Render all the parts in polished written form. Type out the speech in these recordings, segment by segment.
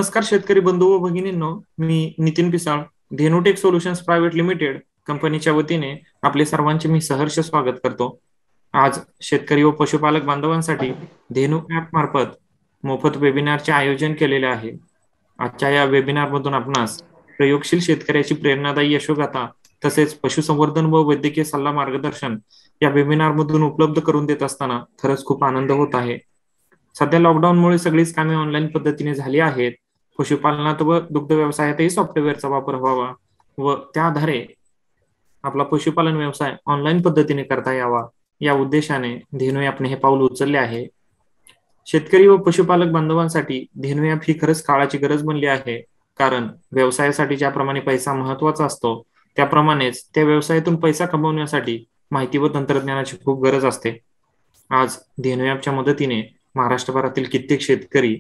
नमस्कार शेतकरी बंधू व भगिनींनो, मी Nitin Pisal, Dhenutech solutions private limited कंपनीच्या वतीने आपले सर्वांचे मी सहर्ष स्वागत करतो। आज शेतकरी व पशुपालक बांधवांसाठी धेनु ॲप मार्फत मोफत वेबिनारचे आयोजन केलेले आहे। आजच्या या वेबिनार मधून आपणास प्रयोगशील शेतकऱ्याची प्रेरणादायी यशोगाथा तसेच पशुसंवर्धन व वैद्यकीय सल्ला मार्गदर्शन या वेबिनार मधून उपलब्ध करून देत असताना खरंच खूप आनंद होत आहे। सध्या लॉकडाऊनमुळे सगळीच कामे ऑनलाईन पद्धतीने झाली आहेत। पशुपालनात व दुग्ध व्यवसायातही सॉफ्टवेअरचा वापर व्हावा व त्या आधारे आपला पशुपालन व्यवसाय ऑनलाईन पद्धतीने करता यावा या उद्देशाने धेनु ॲपने हे पाऊल उचलले आहे। शेतकरी व पशुपालक बांधवांसाठी धेनु ॲप ही खरंच काळाची गरज बनली आहे, कारण व्यवसायासाठी ज्याप्रमाणे पैसा महत्वाचा असतो त्याप्रमाणेच त्या व्यवसायातून पैसा कमवण्यासाठी माहिती व तंत्रज्ञानाची खूप गरज असते। आज धेनु ॲपच्या मदतीने महाराष्ट्रभरातील कित्येक शेतकरी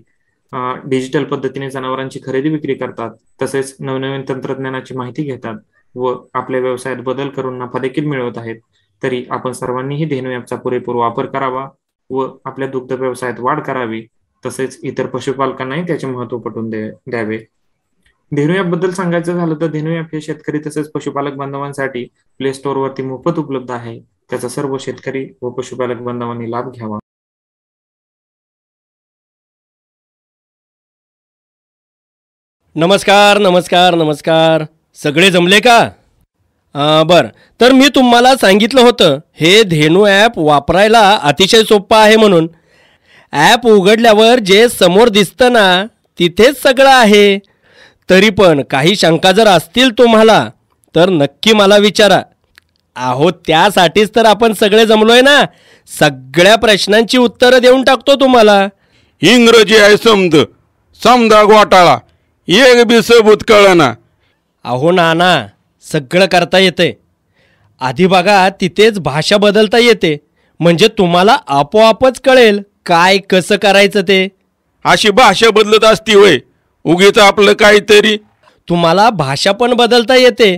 डिजिटल पद्धतीने जनावरांची खरेदी विक्री करतात, तसेच नवनवीन तंत्रज्ञानाची माहिती घेतात व आपल्या व्यवसायात बदल करून नफा देखील मिळवत आहेत। तरी आपण सर्वांनीही धेनु ॲपचा पुरेपूर वापर करावा व आपल्या दुग्ध व्यवसायात वाढ करावी, तसेच इतर पशुपालकांनाही त्याचे महत्त्व पटवून द्यावे। धेनु ॲप बद्दल सांगायचं झालं तर धेनु ॲप हे शेतकरी तसेच पशुपालक बांधवांसाठी प्ले स्टोअर वरती मोफत उपलब्ध आहे। त्याचा सर्व शेतकरी व पशुपालक बांधवांनी लाभ घ्यावा। नमस्कार नमस्कार नमस्कार, सगळे जमले का? बरं, तर मी तुम्हाला सांगितलं होतं हे धेनु ॲप वापरायला अतिशय सोपं आहे म्हणून। ॲप उघडल्यावर जे समोर दिसतं ना तिथेच सगळं आहे। तरी पण काही शंका जर असतील तुम्हाला तर नक्की मला विचारा। अहो, त्यासाठीच तर आपण सगळे जमलोय ना। सगळ्या प्रश्नांची उत्तरं देऊन टाकतो तुम्हाला। इंग्रजी आहे समजा घोटाळा एक बी सबूत कळना। अहो नाना, सगळं करता येते। आधी बघा, तिथेच भाषा बदलता येते, म्हणजे तुम्हाला आपोआपच कळेल काय कसं करायचं ते। अशी भाषा बदलत असती होय? उगीच आपलं काहीतरी। तुम्हाला भाषा पण बदलता येते,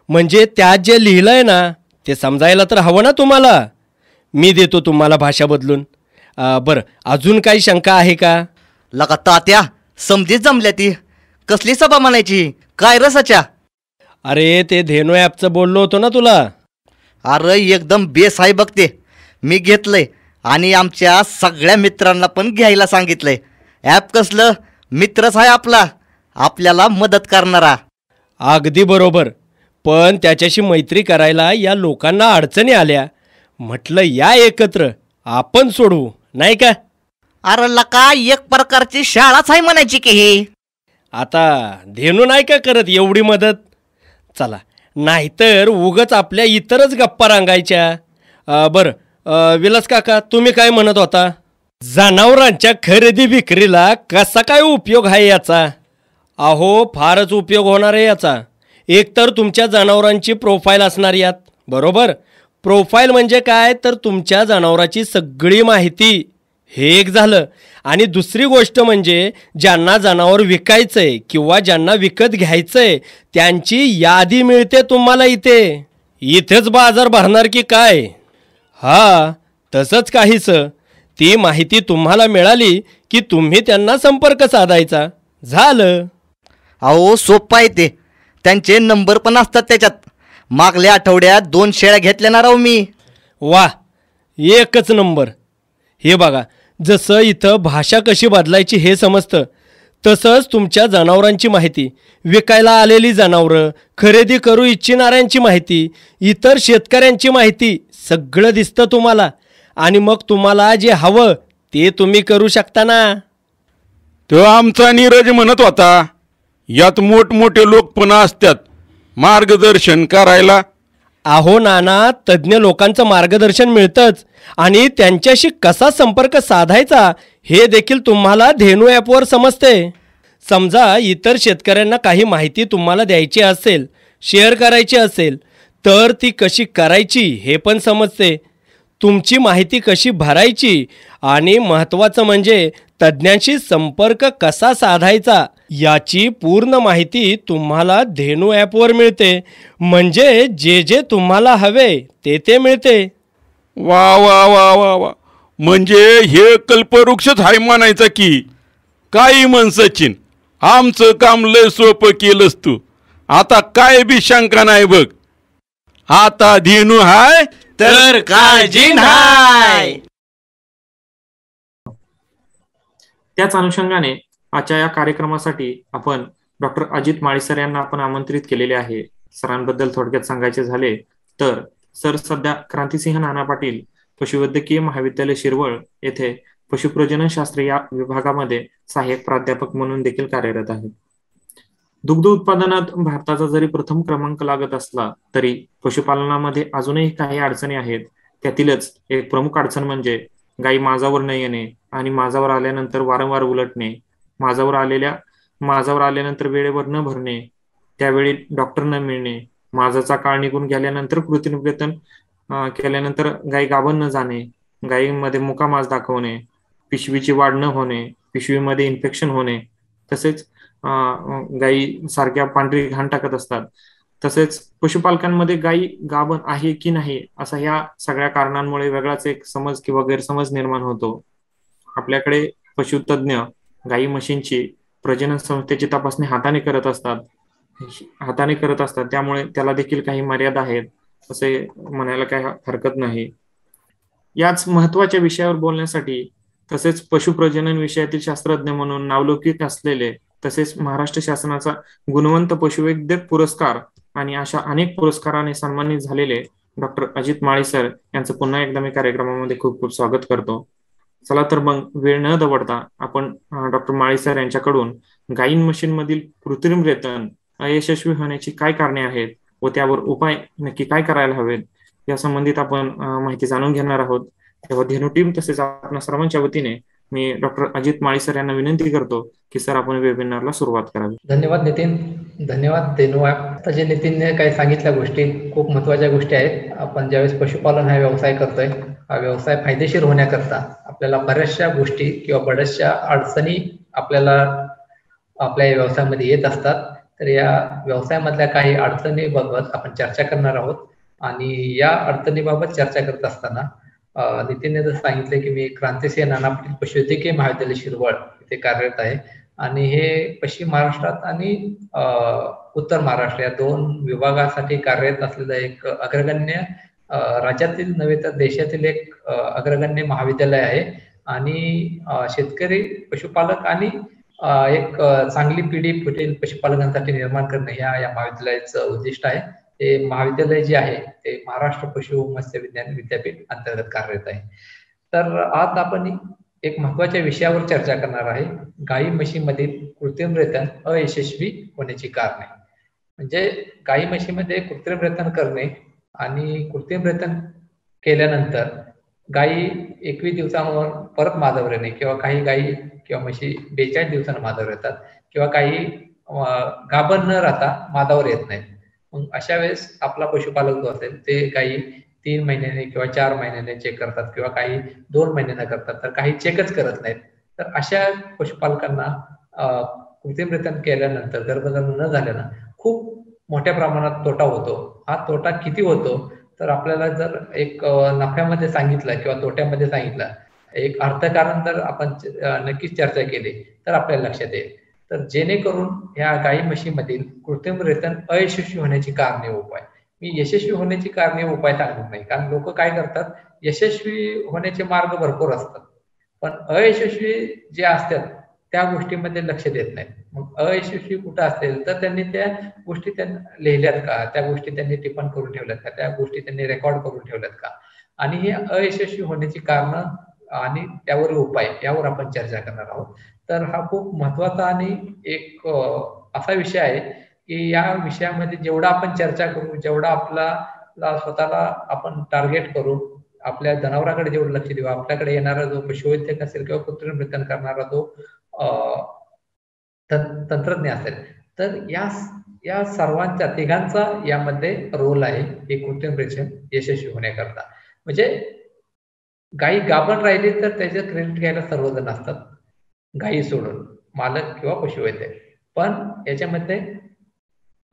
म्हणजे त्यात जे लिहिलंय ना ते समजायला तर हवं ना तुम्हाला। मी देतो तुम्हाला भाषा बदलून। बरं, अजून काही शंका आहे का? लका तात्या, समजीत जमल्या ती कसली सभा म्हणायची काय रसाच्या? अरे ते धेनु ॲपचं बोललो होतो ना तुला। अरे एकदम बेस आहे बघते, मी घेतलंय आणि आमच्या सगळ्या मित्रांना पण घ्यायला सांगितलंय। ॲप कसलं मित्रच आहे आपला, आपल्याला मदत करणारा। अगदी बरोबर, पण त्याच्याशी मैत्री करायला या लोकांना अडचणी आल्या। म्हटलं या एकत्र आपण सोडवू, नाही का? अरे लका, एक प्रकारची शाळाच आहे म्हणायची की ही। आता धेनु नाही का करत एवढी मदत? चला, नाहीतर उगच आपल्या इतरच गप्पा रांगायच्या। बरं, विलास काका, तुम्ही काय म्हणत होता? जनावरांच्या खरेदी विक्रीला कसा काय उपयोग आहे याचा? अहो, फारच उपयोग होणार आहे याचा। एकतर तुमच्या जनावरांची प्रोफाईल असणार यात, बरोबर? प्रोफाईल म्हणजे काय तर तुमच्या जनावराची सगळी माहिती, हे एक झालं। आणि दुसरी गोष्ट म्हणजे ज्यांना जनावर विकायचंय किंवा ज्यांना विकत घ्यायचंय त्यांची यादी मिळते तुम्हाला इथे। इथेच बाजार भरणार की काय? हा, तसंच काहीच। ती माहिती तुम्हाला मिळाली की तुम्ही त्यांना संपर्क साधायचा, झालं। अहो सोपं आहे ते, त्यांचे नंबर पण असतात त्याच्यात। मागल्या आठवड्यात 2 शेळ्या घेतल्या ना राव मी। वा, एकच नंबर। हे बघा, जसं इथं भाषा कशी बदलायची हे समजतं, तसंच तुमच्या जनावरांची माहिती, विकायला आलेली जनावरं, खरेदी करू इच्छिणाऱ्यांची माहिती, इतर शेतकऱ्यांची माहिती सगळं दिसतं तुम्हाला। आणि मग तुम्हाला जे हवं ते तुम्ही करू शकता ना। तो आमचा नीरज म्हणत होता यात मोठमोठे लोक पण असतात मार्गदर्शन करायला। अहो नाना, तज्ज्ञ लोकांचं मार्गदर्शन मिळतंच, आणि त्यांच्याशी कसा संपर्क साधायचा हे देखील तुम्हाला धेनु ॲपवर समजते। समजा इतर शेतकऱ्यांना काही माहिती तुम्हाला द्यायची असेल, शेअर करायची असेल, तर ती कशी करायची हे पण समजते। तुमची माहिती कशी भरायची आणि महत्त्वाचं म्हणजे तज्ज्ञांशी संपर्क कसा साधायचा याची पूर्ण माहिती तुम्हाला धेनु ॲपवर मिळते। म्हणजे जे जे तुम्हाला हवे ते मिळते। वा वा वा वा वा, म्हणजे हे कल्पवृक्षच आहे म्हणायचं की? काही म्हण सचिन, आमचं काम लय सोपं केलंस तू. आता काय बी शंका नाही बघ. आता धेनू हाय तर काळजी नाही. त्याच अनुषंगाने आजच्या या कार्यक्रमासाठी आपण डॉक्टर अजित माळी सर यांना आपण आमंत्रित केलेले आहे. सरांबद्दल थोडक्यात सांगायचे झाले तर सर सध्या क्रांतिसिंह नाना पाटील पशुवैद्यकीय महाविद्यालय शिरवळ येथे पशुप्रजननशास्त्र या विभागामध्ये सहाय्यक प्राध्यापक म्हणून देखील कार्यरत आहेत. दुग्ध उत्पादनात भारताचा जरी प्रथम क्रमांक लागत असला तरी पशुपालनामध्ये अजूनही काही अडचणी आहेत. त्यातीलच एक प्रमुख अडचण म्हणजे गायी माझावर न येणे आणि माझावर आल्यानंतर वारंवार उलटणे, माझावर आल्यानंतर वेळेवर न भरणे, त्यावेळी डॉक्टर न मिळणे, माझाचा काळ निघून गेल्यानंतर कृत्रिम वेतन केल्यानंतर गायी गाभण न जाणे, गायीमध्ये मुका मास दाखवणे, पिशवीची वाढ न होणे, पिशवीमध्ये इन्फेक्शन होणे, तसेच गायी सारख्या पांढरी घाण टाकत असतात. तसेच पशुपालकांमध्ये गायी गाभण आहे की नाही असा ह्या सगळ्या कारणांमुळे वेगळाच एक समज किंवा गैरसमज निर्माण होतो. आपल्याकडे पशुतज्ञ गायी म्हशींची प्रजनन संस्थेची तपासणी हाताने करत असतात. त्यामुळे त्याला देखील काही मर्यादा आहेत असे म्हणायला काही हरकत नाही. याच महत्वाच्या विषयावर बोलण्यासाठी तसेच पशुप्रजनन विषयातील शास्त्रज्ञ म्हणून नावलौकिक असलेले तसेच महाराष्ट्र शासनाचा गुणवंत पशुवैद्यक पुरस्कार आणि अशा अनेक पुरस्काराने सन्मानित झालेले डॉक्टर अजित माळी सर यांचं पुन्हा एकदा मी कार्यक्रमामध्ये खूप खूप स्वागत करतो. चला तर मग वेळ न दवडता आपण डॉक्टर माळी सर यांच्याकडून गायी म्हशींमधील कृत्रिम रेतन अयशस्वी होण्याची काय कारणे आहेत व त्यावर उपाय नक्की काय करायला हवेत या संबंधित आपण माहिती जाणून घेणार आहोत. तेव्हा धेनू टीम तसेच आपल्या सर्वांच्या वतीने मी डॉक्टर अजित माळी सर यांना विनंती करतो की सर आपण वेबिनारला सुरुवात करावी. धन्यवाद नितीन, धन्यवाद धेनू. आता जे नितीनने काही सांगितल्या गोष्टी खूप महत्त्वाच्या गोष्टी आहेत. आपण ज्यावेळेस पशुपालन हा व्यवसाय करतोय, हा व्यवसाय फायदेशीर होण्याकरता आपल्याला बऱ्याचशा गोष्टी किंवा बऱ्याचशा अडचणी आपल्याला आपल्या व्यवसायामध्ये येत असतात. तर या व्यवसायामधल्या काही अडचणीबाबत आपण चर्चा करणार आहोत. आणि या अडचणीबाबत चर्चा करत असताना नितीनने जर सांगितले की मी क्रांतिसिंह नाना पाटील पशुवैद्यकीय महाविद्यालय शिरवळ इथे कार्यरत आहे आणि हे पश्चिम महाराष्ट्रात आणि उत्तर महाराष्ट्र या दोन विभागासाठी कार्यरत असलेलं एक अग्रगण्य राज्यातील नव्हे तर देशातील एक अग्रगण्य महाविद्यालय आहे. आणि शेतकरी पशुपालक आणि एक चांगली पिढी पुढील पशुपालकांसाठी निर्माण करणे या महाविद्यालयाचं उद्दिष्ट आहे. हे महाविद्यालय जे आहे ते महाराष्ट्र पशु मत्स्य विज्ञान विद्यापीठ अंतर्गत कार्यरत आहे. तर आज आपण एक महत्वाच्या विषयावर चर्चा करणार आहे, गायी म्हशीमधील कृत्रिम रेतन अयशस्वी होण्याची कारणे. म्हणजे गायी म्हशीमध्ये कृत्रिम रेतन करणे आणि कृत्रिम रेतन केल्यानंतर गायी 21 दिवसांवर परत मादावर येणे किंवा काही गायी किंवा म्हशी 42 दिवसांना मादावर येतात किंवा काही गाभण न राहता मादावर येत नाहीत. मग अशा वेळेस आपला पशुपालक जो असेल ते गायी 3 महिन्याने किंवा 4 महिन्याने चेक करतात किंवा काही 2 महिन्याने करतात, तर काही चेकच करत नाहीत. तर अशा पशुपालकांना कृत्रिम रेतन केल्यानंतर गर्भधारण न झाल्यानं खूप मोठ्या प्रमाणात तोटा होतो. हा तोटा किती होतो तर आपल्याला जर एक नफ्यामध्ये सांगितलं किंवा तोट्यामध्ये सांगितलं, एक अर्थकारण जर आपण नक्कीच चर्चा केली तर आपल्याला लक्षात येईल. तर जेणेकरून ह्या गायी म्हशीमधील कृत्रिम रेतन अयशस्वी होण्याची कारणे उपाय, मी यशस्वी होण्याची कारणे उपाय सांगणार नाही, कारण लोक काय करतात, यशस्वी होण्याचे मार्ग भरपूर असतात पण अयशस्वी जे असतात त्या गोष्टीमध्ये लक्ष देत नाहीत. मग अयशस्वी कुठं असेल तर त्यांनी त्या गोष्टी त्यांना लिहिल्यात का, त्या गोष्टी त्यांनी टिपण करून ठेवल्यात का, त्या गोष्टी त्यांनी रेकॉर्ड करून ठेवल्यात का, आणि हे अयशस्वी होण्याची कारणं आणि त्यावर उपाय यावर आपण चर्चा करणार आहोत. तर हा खूप महत्वाचा आणि एक असा विषय आहे की या विषयामध्ये जेवढा आपण चर्चा करू, जेवढा आपला स्वतःला आपण टार्गेट करू, आपल्या जनावरांकडे जेवढं लक्ष देऊ, आपल्याकडे येणारा जो पशुवैद्यक असेल किंवा कृत्रिम रेतन करणारा जो तंत्रज्ञ असेल, तर या सर्वांच्या तिघांचा यामध्ये रोल आहे हे कृत्रिम रेतन यशस्वी होण्याकरता. म्हणजे गायी गाभण राहिली तर त्याचं क्रेडिट घ्यायला सर्वजण असतात, गायी सोडून मालक किंवा पशुवैद्यक. पण याच्यामध्ये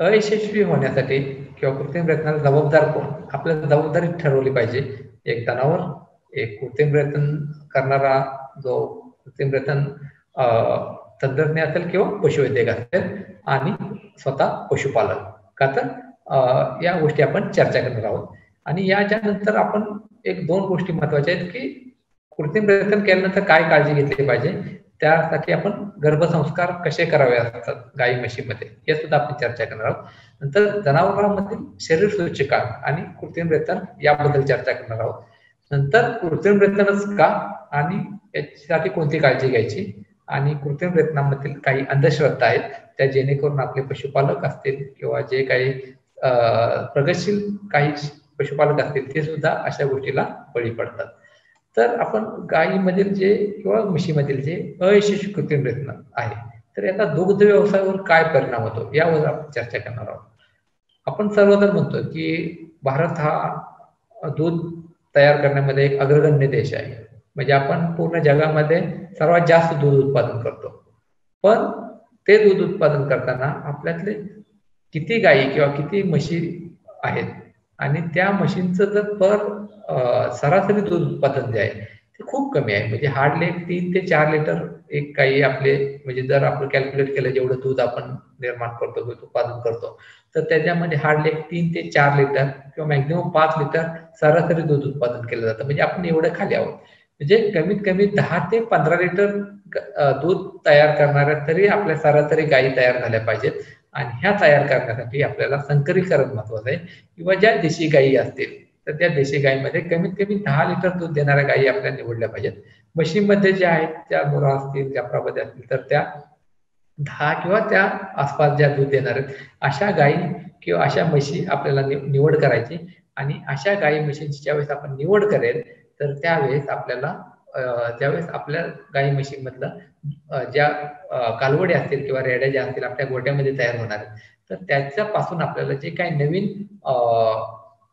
अयशस्वी होण्यासाठी किंवा कृत्रिम रेतनाला जबाबदार कोण, आपल्याला जबाबदारी ठरवली पाहिजे. एक जनावर, एक कृत्रिम रेतन करणारा जो कृत्रिम रेतन तंत्रज्ञ असेल किंवा पशुवैद्यक असेल आणि स्वतः पशुपालन. का तर या गोष्टी आपण चर्चा करणार आहोत. आणि याच्यानंतर आपण एक 2 गोष्टी महत्वाच्या आहेत की कृत्रिम रेतन केल्यानंतर काय काळजी घेतली पाहिजे, त्यासाठी आपण गर्भसंस्कार कसे करावे असतात गाई म्हशीमध्ये हे सुद्धा आपण चर्चा करणार आहोत. नंतर जनावरांमधील शरीर सूचिका आणि कृत्रिम रेतन याबद्दल चर्चा करणार आहोत. नंतर कृत्रिम रेतनच का आणि याच्यासाठी कोणती काळजी घ्यायची आणि कृत्रिम रेतनामधील काही अंधश्रद्धा आहेत त्या जेणेकरून आपले पशुपालक असतील किंवा जे काही प्रगतशील काही पशुपालक असतील ते सुद्धा अशा गोष्टीला बळी पडतात. तर आपण गायीमधील जे किंवा म्हशीमधील जे अयशस्वी कृत्रिम रेतन आहे तर याचा दुग्ध व्यवसायावर काय परिणाम होतो यावर आपण चर्चा करणार आहोत. आपण सर्वजण म्हणतो की भारत हा दूध तयार करण्यामध्ये एक अग्रगण्य देश आहे. म्हणजे आपण पूर्ण जगामध्ये सर्वात जास्त दूध उत्पादन करतो. पण ते दूध उत्पादन करताना आपल्यातले किती गायी किंवा किती म्हशी आहेत आणि त्या म्हशींचं जर सरासरी दूध उत्पादन जे आहे ते खूप कमी आहे. म्हणजे हार्डली 3 ते 4 लिटर एक गायी आपले म्हणजे जर आपण कॅल्क्युलेट केलं जेवढं दूध आपण निर्माण करतो दूध उत्पादन करतो तर त्याच्यामध्ये हार्डली 3 ते 4 लिटर किंवा मॅक्झिमम 5 लिटर सरासरी दूध उत्पादन केलं जातं. म्हणजे आपण एवढं खाली आहोत. म्हणजे कमीत कमी 10 ते 15 लिटर दूध तयार करणाऱ्या तरी आपल्या सरासरी गायी तयार झाल्या पाहिजेत. आणि ह्या तयार करण्यासाठी आपल्याला संकरीकरण महत्वाचं आहे किंवा ज्या देशी गायी असतील तर त्या देशी गायीमध्ये कमीत कमी 10 लिटर दूध देणाऱ्या गायी आपल्याला निवडल्या पाहिजेत. म्हशीमध्ये ज्या आहेत त्या मुरा असतील जाफराबादी असतील तर त्या 10 किंवा त्या आसपास ज्या दूध देणार आहेत अशा गायी किंवा अशा म्हशी आपल्याला निवड करायची. आणि अशा गायी म्हशींची ज्यावेळेस आपण निवड करेल तर त्यावेळेस आपल्याला ज्यावेळेस आपल्या गायी म्हशींमधलं ज्या कालवडी असतील किंवा रेड्या ज्या असतील आपल्या गोट्यामध्ये तयार होणार आहेत तर त्याच्यापासून आपल्याला जे काही नवीन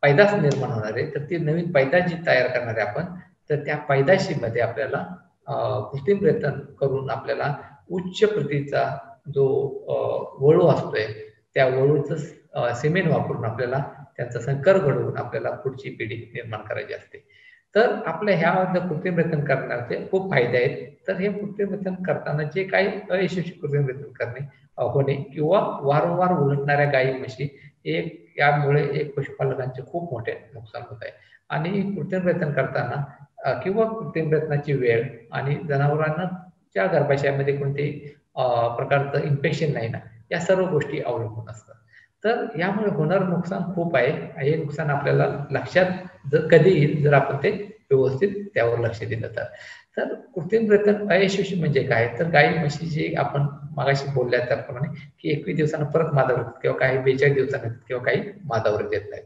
पैदास निर्माण होणार आहे तर ती नवीन पैदास जी तयार करणार आहे आपण तर त्या पैदाशीमध्ये आपल्याला कृत्रिम रेतन करून आपल्याला उच्च प्रतीचा जो वळू असतोय त्या वळूचं सिमेंट वापरून आपल्याला त्यांचं संकर घडवून आपल्याला पुढची पिढी निर्माण करायची असते. तर आपल्या ह्या कृत्रिम रेतन करण्याचे खूप फायदे आहेत. तर हे कृत्रिम रेतन करताना जे काही अयशस्वी कृत्रिम रेतन करणे होणे किंवा वारंवार उलटणाऱ्या गायी म्हशी यामुळे एक पशुपालकांचे खूप मोठे नुकसान होत आहे. आणि कृत्रिम रेतन करताना किंवा कृत्रिम रेतनाची वेळ आणि जनावरांच्या गर्भाशयामध्ये कोणते प्रकारचं इन्फेक्शन नाही ना या सर्व गोष्टी अवलंबून असतात. तर यामुळे होणारं नुकसान खूप आहे. हे नुकसान आपल्याला लक्षात जर कधी येईल जर आपण ते व्यवस्थित त्यावर लक्ष दिलं तर कृत्रिम रेतन अयशस्वी म्हणजे काय तर गायी म्हशी जे आपण मागाशी बोलल्या त्याप्रमाणे की 21 दिवसांना परत मादावर येतात किंवा काही 42 दिवसांना येतात किंवा काही मादावर येत नाहीत.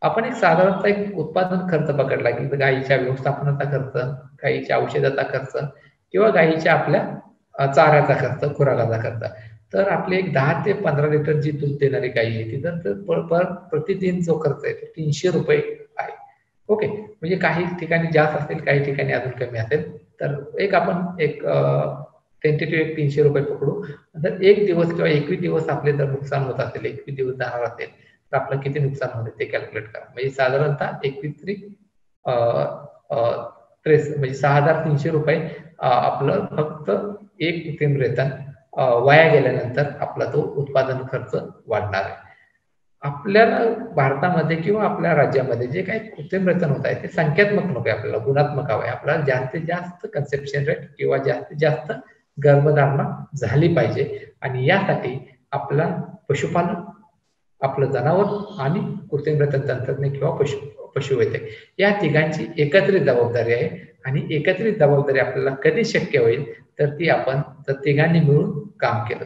आपण एक साधारणतः एक उत्पादन खर्च पकडला की गायीच्या व्यवस्थापनाचा खर्च, गायीच्या औषधाचा खर्च किंवा गायीच्या आपल्या चाऱ्याचा खर्च, खुराकाचा खर्च तर आपले एक 10 ते 15 लिटर जी दूध देणारी गायी आहे ती तर प्रतिदिन जो खर्च आहे तो 300 रुपये आहे. ओके, म्हणजे काही ठिकाणी जास्त असेल काही ठिकाणी अजून कमी असेल. तर एक आपण एक टेंटेटिव्ह एक 300 रुपये पकडू. तर एक दिवस किंवा 21 दिवस आपले जर नुकसान होत असेल 21 दिवस जाणार असेल तर आपलं किती नुकसान होते ते कॅल्क्युलेट करा. म्हणजे साधारणतः 21 म्हणजे 6,300 रुपये आपलं फक्त एक कृत्रिम रेतन वाया गेल्यानंतर आपला तो उत्पादन खर्च वाढणार आहे. आपल्याला भारतामध्ये किंवा आपल्या राज्यामध्ये जे काही कृत्रिम रेतन होत आहे ते संख्यात्मक नको आहे, आपल्याला गुणात्मक हवं आहे. आपल्याला जास्तीत जास्त कन्सेप्शन रेट किंवा जास्तीत जास्त गर्भधारणा झाली पाहिजे. आणि यासाठी आपला पशुपालन, आपलं जनावर आणि कृत्रिम रेतन तंत्रज्ञ किंवा पशुवैद्यक या तिघांची एकत्रित जबाबदारी आहे. आणि एकत्रित जबाबदारी आपल्याला कधी शक्य होईल तर ती आपण जर तिघांनी मिळून काम केलं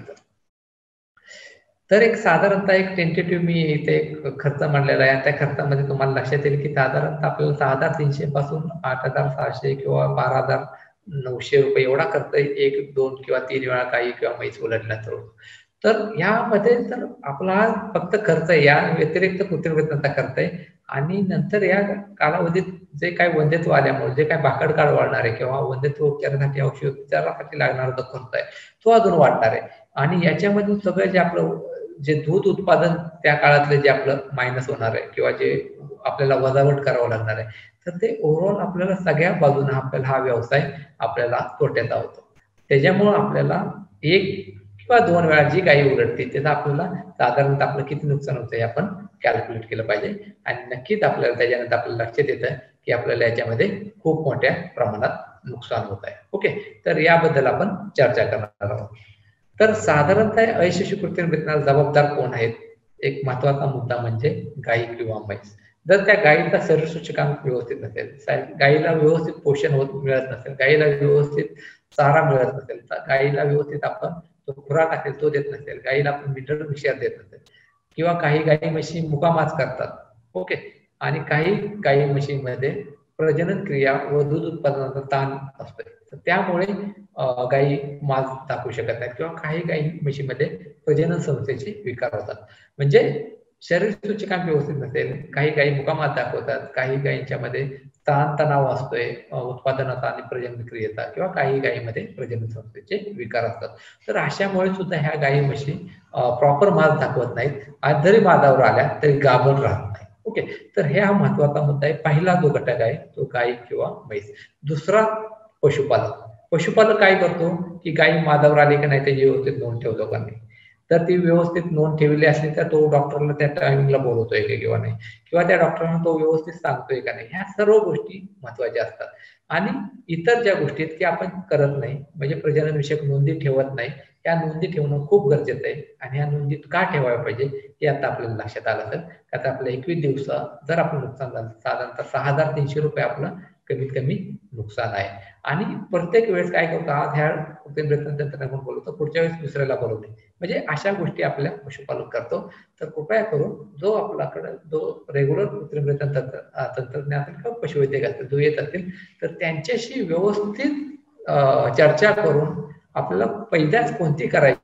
तर एक साधारणतः एक टेंटेटिव्ह मी इथे एक खर्च मांडलेला आहे. त्या खर्चामध्ये तुम्हाला लक्षात येईल की साधारणतः आपल्याला 6,300 पासून 8,600 किंवा 12,900 रुपये एवढा खर्च 1, 2 किंवा 3 वेळा काही किंवा म्हैस उलटल्यानंतर होतो. तर यामध्ये तर आपला फक्त खर्च आहे, या व्यतिरिक्त कृत्रिम रेतनाचा खर्च आहे. आणि नंतर या कालावधीत जे काही वंध्यत्व आल्यामुळे जे काही भाकड काळ वाढणार आहे किंवा वंध्यत्व उपचारासाठी औषधोपचारासाठी लागणारा जो खर्च आहे तो अजून वाढणार आहे. आणि याच्यामधून सगळं जे आपलं जे दूध उत्पादन त्या काळातलं जे आपलं मायनस होणार आहे किंवा जे आपल्याला वजावट करावं लागणार आहे तर ते ओव्हरऑल आपल्याला सगळ्या बाजूने आपल्याला हा व्यवसाय आपल्याला तोट्याचा होतो. त्याच्यामुळं आपल्याला 1 किंवा 2 वेळा जी गाय उलटते त्याचा आपल्याला साधारणतः आपलं किती नुकसान होतं हे आपण कॅल्क्युलेट केलं पाहिजे. आणि नक्कीच आपल्याला त्याच्यानंतर आपल्याला लक्षात येतं की आपल्याला याच्यामध्ये खूप मोठ्या प्रमाणात नुकसान होत आहे. ओके, तर याबद्दल आपण चर्चा करणार आहोत. तर साधारणतः अयशस्वी कृत्रिम प्रयत्नाला जबाबदार कोण आहेत? एक महत्वाचा मुद्दा म्हणजे गायी किंवा म्हैस. जर त्या गायीचा शरीर सूचकांक व्यवस्थित नसेल, गायीला व्यवस्थित पोषण मिळत नसेल, गायीला व्यवस्थित चारा मिळत नसेल, तर गायीला व्यवस्थित आपण जो खुराक असेल तो देत नसेल, गायीला आपण मिनरल मिक्सचर देत नसेल, किंवा काही गायी म्हशी मुकामाच करतात. ओके, आणि काही गायी म्हशीमध्ये प्रजनन क्रिया व दूध उत्पादनाचा ताण असतोय, तर त्यामुळे गायी माज दाखवू शकत नाहीत, किंवा काही गायी म्हशीमध्ये प्रजनन संस्थेचे विकार होतात. म्हणजे शरीर सूचकांक व्यवस्थित नसेल, काही गायी मुकामात दाखवतात, काही गायींच्या मध्ये तणाव असतोय उत्पादनाचा आणि प्रजनन क्रियेचा, किंवा काही गायीमध्ये प्रजनन संस्थेचे विकार असतात. तर अशामुळे सुद्धा ह्या गायी म्हशी प्रॉपर माज दाखवत नाहीत, आज जरी माजावर आल्या तरी गाभण राहत नाही. ओके, तर हे हा महत्वाचा मुद्दा आहे. पहिला जो घटक आहे तो गाय किंवा म्हैस. दुसरा पशुपालक. पशुपालक काय करतो की गायी माजावर आली की नाही त्याची व्यवस्थित नोंद ठेवतो का नाही. तर ती व्यवस्थित नोंद ठेवली असली तर तो डॉक्टरला त्या टायमिंगला बोलवतोय का किंवा नाही, किंवा त्या डॉक्टरांना तो व्यवस्थित सांगतोय का नाही, ह्या सर्व गोष्टी महत्वाच्या असतात. आणि इतर ज्या गोष्टी आहेत की आपण करत नाही, म्हणजे प्रजनन विषयक नोंदी ठेवत नाही, या नोंदी ठेवणं खूप गरजेचं आहे. आणि ह्या नोंदीत का ठेवायला पाहिजे हे आता आपल्याला लक्षात आलं. तर आता आपलं 21 दिवसात जर आपलं नुकसान झालं साधारणतः 6,300 रुपये आपलं कमीत कमी नुकसान आहे. आणि प्रत्येक वेळेस काय करतो, आज ह्या कृत्रिम प्रयत्न तंत्रज्ञान बोलवतो, पुढच्या वेळेस दुसऱ्याला बोलवते, म्हणजे अशा गोष्टी आपल्या पशुपालन करतो. तर कृपया करून जो आपल्याकडे जो रेग्युलर कृत्रिम प्रयत्न तंत्रज्ञान किंवा पशुवैद्यक असतील जो येत असतील, तर त्यांच्याशी व्यवस्थित चर्चा करून आपल्याला पहिल्याच कोणती करायची,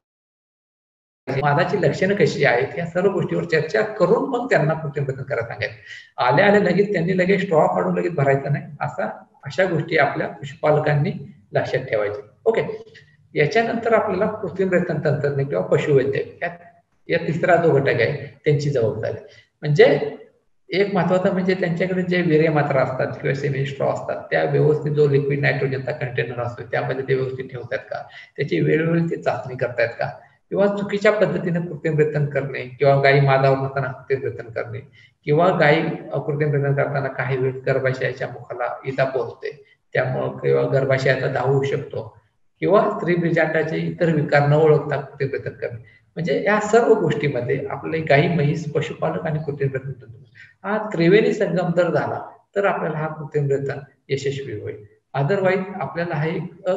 मादाची लक्षणं कशी आहेत, या सर्व गोष्टीवर चर्चा करून मग त्यांना कृत्रिम प्रयत्न करायला सांगायचं. आल्या लगेच त्यांनी लगेच स्ट्रॉ काढून लगेच भरायचं नाही, अशा गोष्टी आपल्या पशुपालकांनी लक्षात ठेवायच्या. ओके, याच्यानंतर आपल्याला कृत्रिम प्रयत्न तंत्रज्ञ किंवा पशुवैद्यक या तिसरा जो घटक आहे त्यांची जबाबदारी. म्हणजे एक महत्वाचा म्हणजे त्यांच्याकडे जे वीर्य मात्रा असतात किंवा सेमी स्ट्रॉ असतात त्या व्यवस्थित जो लिक्विड नायट्रोजनचा कंटेनर असतो त्यामध्ये ते व्यवस्थित ठेवतात का, त्याची वेळोवेळी ते चाचणी करतायत का, किंवा चुकीच्या पद्धतीने कृत्रिम प्रयत्न करणे, किंवा गायी मादावर नसताना कृत्रिम प्रयत्न करणे, किंवा गायी कृत्रिम प्रयत्न करताना काही वेळेस गर्भाशयाच्या मुखाला इजा पोहोचते त्यामुळे, किंवा गर्भाशयाचा दाह होऊ शकतो, किंवा स्त्री बीजांडाचे इतर विकार न ओळखता कृत्रिम प्रयत्न करणे. म्हणजे या सर्व गोष्टीमध्ये आपले गायी म्हैस पशुपालक आणि कृत्रिम प्रयत्न हा त्रिवेणी संगम जर झाला तर आपल्याला हा कृत्रिम प्रयत्न यशस्वी होईल. अदरवाईज आपल्याला हा एक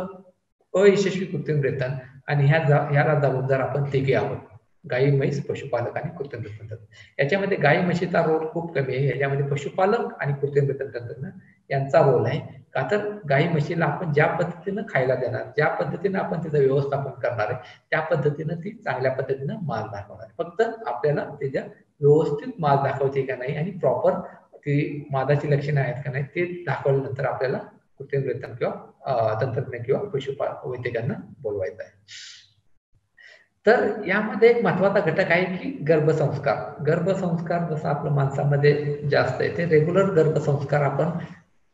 अयशस्वी कृत्रिम प्रयत्न, आणि ह्याला जबाबदार आपण तिघे आहोत, गायी म्हैस पशुपालक आणि कृत्रिम प्रयत्न. याच्यामध्ये गायी म्हशीचा रोल खूप कमी आहे, याच्यामध्ये पशुपालक आणि कृत्रिम प्रयत्न यांचा रोल आहे. का तर गायी म्हशीला आपण ज्या पद्धतीनं खायला देणार, ज्या पद्धतीनं आपण त्याचं व्यवस्थापन करणार आहे त्या पद्धतीनं ती चांगल्या पद्धतीनं माल दाखवणार. फक्त आपल्याला त्याच्या व्यवस्थित माल दाखवते का नाही आणि प्रॉपर ती मादाची लक्षणं आहेत का नाही ते दाखवल्यानंतर आपल्याला कृत्रिम प्रयत्न किंवा तंत्रज्ञ किंवा पशुपालक वैद्यकांना बोलवायचं आहे. तर यामध्ये एक महत्वाचा घटक आहे की गर्भसंस्कार. गर्भसंस्कार जसं आपलं माणसामध्ये जास्त आहे, ते रेग्युलर गर्भसंस्कार आपण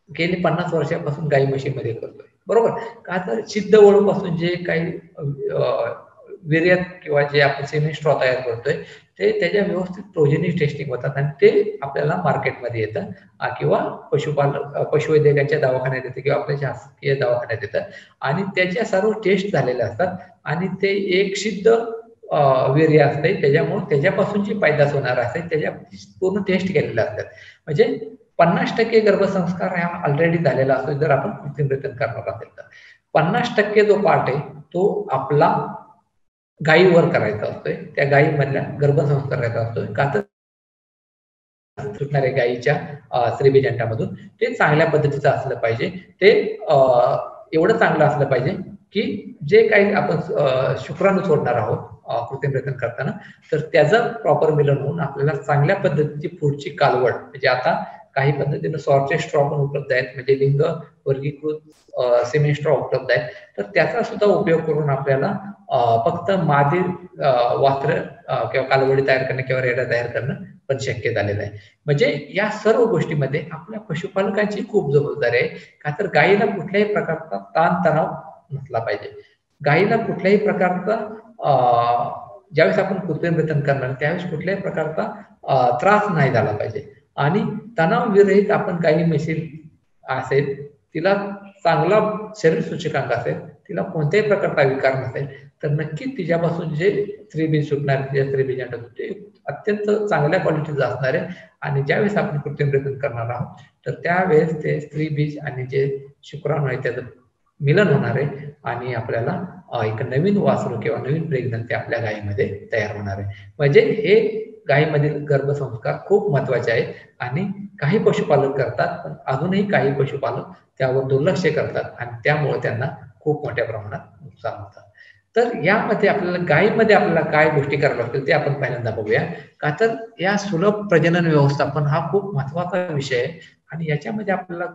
गेली 50 वर्षापासून गाई म्हशीमध्ये करतोय, बरोबर. का तर सिद्ध वळूपासून जे काही वीर्यात किंवा जे आपण सेमी स्ट्रॉ तयार करतोय ते त्याच्या व्यवस्थित प्रोजेनिक टेस्टिंग होतात आणि ते आपल्याला मार्केटमध्ये येतं, किंवा पशुवैद्यकांच्या दवाखान्यात येतं, किंवा आपल्या शासकीय दवाखान्यात येतं, आणि त्याच्या सर्व टेस्ट झालेल्या असतात आणि ते एक सिद्ध वीर्य असते, त्याच्यामुळे त्याच्यापासून जी पैदास होणार असते त्याच्या पूर्ण टेस्ट केलेल्या असतात. म्हणजे 50% गर्भसंस्कार हा ऑलरेडी झालेला असतो जर आपण कृत्रिम प्रयत्न करणार असेल तर. 50% जो पार्ट आहे तो आपला गायीवर करायचा असतोय, त्या गायीमधल्या गर्भसंस्कार करायचा असतोय. का तर सुटणाऱ्या गायीच्या स्त्रीबीजांडामधून ते चांगल्या पद्धतीचं असलं पाहिजे, ते एवढं चांगलं असलं पाहिजे की जे काही आपण शुक्राणू सोडणार आहोत कृत्रिम प्रयत्न करताना, तर त्याचं प्रॉपर मिलन होऊन आपल्याला चांगल्या पद्धतीची पुढची कालवड, म्हणजे आता काही पद्धतीने सॉर्टेड स्ट्रॉ पण उपलब्ध आहेत, म्हणजे लिंग वर्गीकृत सेमी स्ट्रॉ उपलब्ध आहेत, तर त्याचा सुद्धा उपयोग करून आपल्याला फक्त मादी वास्त्र किंवा कालवडी तयार करणं किंवा रेडा तयार करणं पण शक्य झालेलं आहे. म्हणजे या सर्व गोष्टीमध्ये आपल्या पशुपालकांची खूप जबाबदारी आहे, का तर गायीला कुठल्याही प्रकारचा ताणतणाव नसला पाहिजे. गायीला कुठल्याही प्रकारचा ज्यावेळेस आपण कृत्रिम रेतन करणार त्यावेळेस कुठल्याही प्रकारचा त्रास नाही झाला पाहिजे आणि तणाव विरहित आपण गायी म्हशी असेल, तिला चांगला शरीर सूचकांक असेल, तिला कोणत्याही प्रकारचा विकार नसेल, तर नक्कीच तिच्यापासून जे स्त्रीबीज सुटणार तिच्या स्त्रीबीजांना ते अत्यंत चांगल्या क्वालिटीचं असणार आहे आणि ज्यावेळेस आपण कृत्रिम रेतन करणार आहोत तर त्यावेळेस ते स्त्रीबीज आणि जे शुक्राणू आहे त्याचं मिलन होणार आहे आणि आपल्याला एक नवीन वासरू किंवा नवीन प्रेग्नन्सी आपल्या गायीमध्ये तयार होणार आहे. म्हणजे हे गायीमधील गर्भसंस्कार खूप महत्वाचे आहे आणि काही पशुपालक करतात पण अजूनही काही पशुपालक त्यावर दुर्लक्ष करतात आणि त्यामुळे त्यांना खूप मोठ्या प्रमाणात नुकसान होतं. तर यामध्ये आपल्याला गायीमध्ये आपल्याला काय गोष्टी कराव्या लागतील ते आपण पहिल्यांदा बघूया. का तर या सुलभ प्रजनन व्यवस्थापन हा खूप महत्वाचा विषय आहे आणि याच्यामध्ये आपल्याला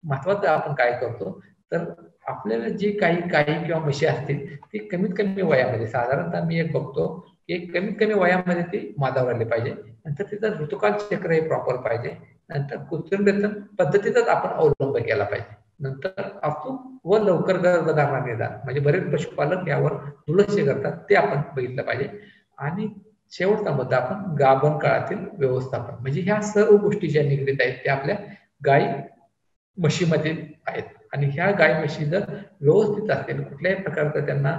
महत्वाचं आपण काय करतो तर आपल्याला जी काही गायी किंवा म्हशी असतील ती कमीत कमी वयामध्ये साधारणतः मी एक बघतो की कमीत कमी वयामध्ये ती मादावर आली पाहिजे. नंतर तिचं ऋतुकाल चक्र हे प्रॉपर पाहिजे. नंतर कृत्रिम रेतन पद्धतीचाच आपण अवलंब केला पाहिजे. नंतर अचूक व लवकर गर्भधारणा निदान म्हणजे बरेच पशुपालक यावर दुर्लक्ष करतात ते आपण बघितलं पाहिजे. आणि शेवटचा मुद्दा आपण गाभण काळातील व्यवस्थापन म्हणजे ह्या सर्व गोष्टी ज्या निगडीत आहेत त्या आपल्या गायी म्हशीमध्ये आहेत आणि ह्या गाय म्हशी जर व्यवस्थित असतील, कुठल्याही प्रकारचं त्यांना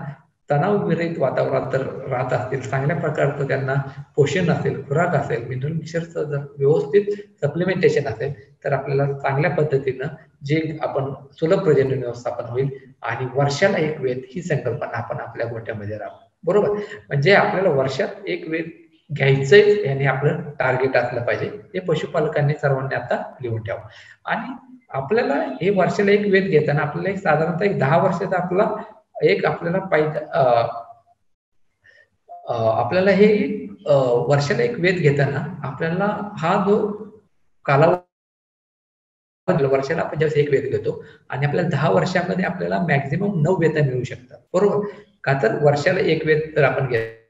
तणाव विरहित वातावरणात जर राहत असतील, चांगल्या प्रकारचं त्यांना पोषण असेल, खुराक असेल, मिनरल मिक्सरचं जर व्यवस्थित सप्लिमेंटेशन असेल तर आपल्याला चांगल्या पद्धतीनं जे आपण सुलभ प्रजनन व्यवस्थापन होईल आणि वर्षाला एक वेद ही संकल्पना आपण आपल्या गोठ्यामध्ये राहू. बरोबर, म्हणजे आपल्याला वर्षात एक वेद घ्यायचंय याने आपलं टार्गेट असलं पाहिजे. हे पशुपालकांनी सर्वांनी आता लिहून ठेवा. आणि आपल्याला हे वर्षाला एक वेद घेताना आपल्याला एक साधारणतः एक 10 वर्षाचा आपल्याला पाहिजे आपल्याला हे वर्षाला एक वेद घेताना आपल्याला हा जो कालावधी वर्षाला आपण ज्यावेळेस एक वेद घेतो आणि आपल्याला 10 वर्षामध्ये आपल्याला मॅक्झिमम 9 वेद मिळू शकतात. बरोबर, का तर वर्षाला एक वेद जर आपण घेतला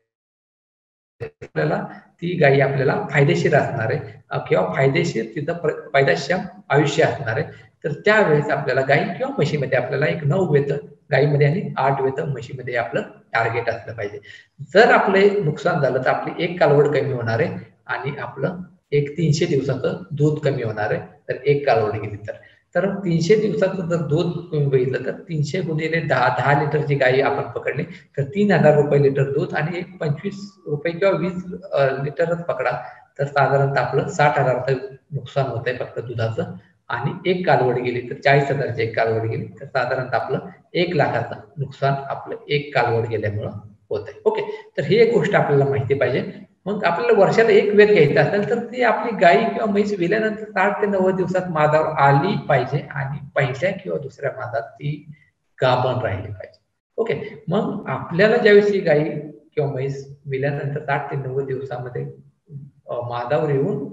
आपल्याला ती गायी आपल्याला फायदेशीर असणार आहे किंवा फायदेशीर तिथं फायदाक्षम आयुष्य असणार आहे. तर त्यावेळेस आपल्याला गायी किंवा म्हशीमध्ये आपल्याला एक 9 वेत गायीमध्ये आणि 8 वेत म्हशीमध्ये आपलं टार्गेट असलं पाहिजे. जर आपले नुकसान झालं तर आपली एक कालवड कमी होणार आहे आणि आपलं एक 300 दिवसाचं दूध कमी होणार आहे. तर एक कालवड गेली तर 300 दिवसाचं जर दूध तुम्ही बघितलं तर 300 गुणिले 10 लिटरची गायी आपण पकडली तर 3000 रुपये लिटर दूध आणि एक 25 रुपये किंवा 20 लिटरच पकडा तर साधारणतः आपलं 60,000चं नुकसान होत आहे फक्त दुधाचं. आणि एक कालवड गेली तर 40,000ची एक कालवड गेली तर साधारणतः आपलं 1 लाखाचं नुकसान आपलं एक कालवड गेल्यामुळं होत आहे. ओके, तर ही एक गोष्ट आपल्याला माहिती पाहिजे. मग आपल्याला वर्षाला एक वेद घ्यायचा असेल तर ती आपली गायी किंवा म्हैस विल्यानंतर 60 ते 90 दिवसात मादावर आली पाहिजे आणि पहिल्या किंवा दुसऱ्या मादात ती गाभण राहिली पाहिजे. ओके, मग आपल्याला ज्यावेळेस ही गायी किंवा म्हैस विल्यानंतर 60 ते 90 दिवसामध्ये मादावर येऊन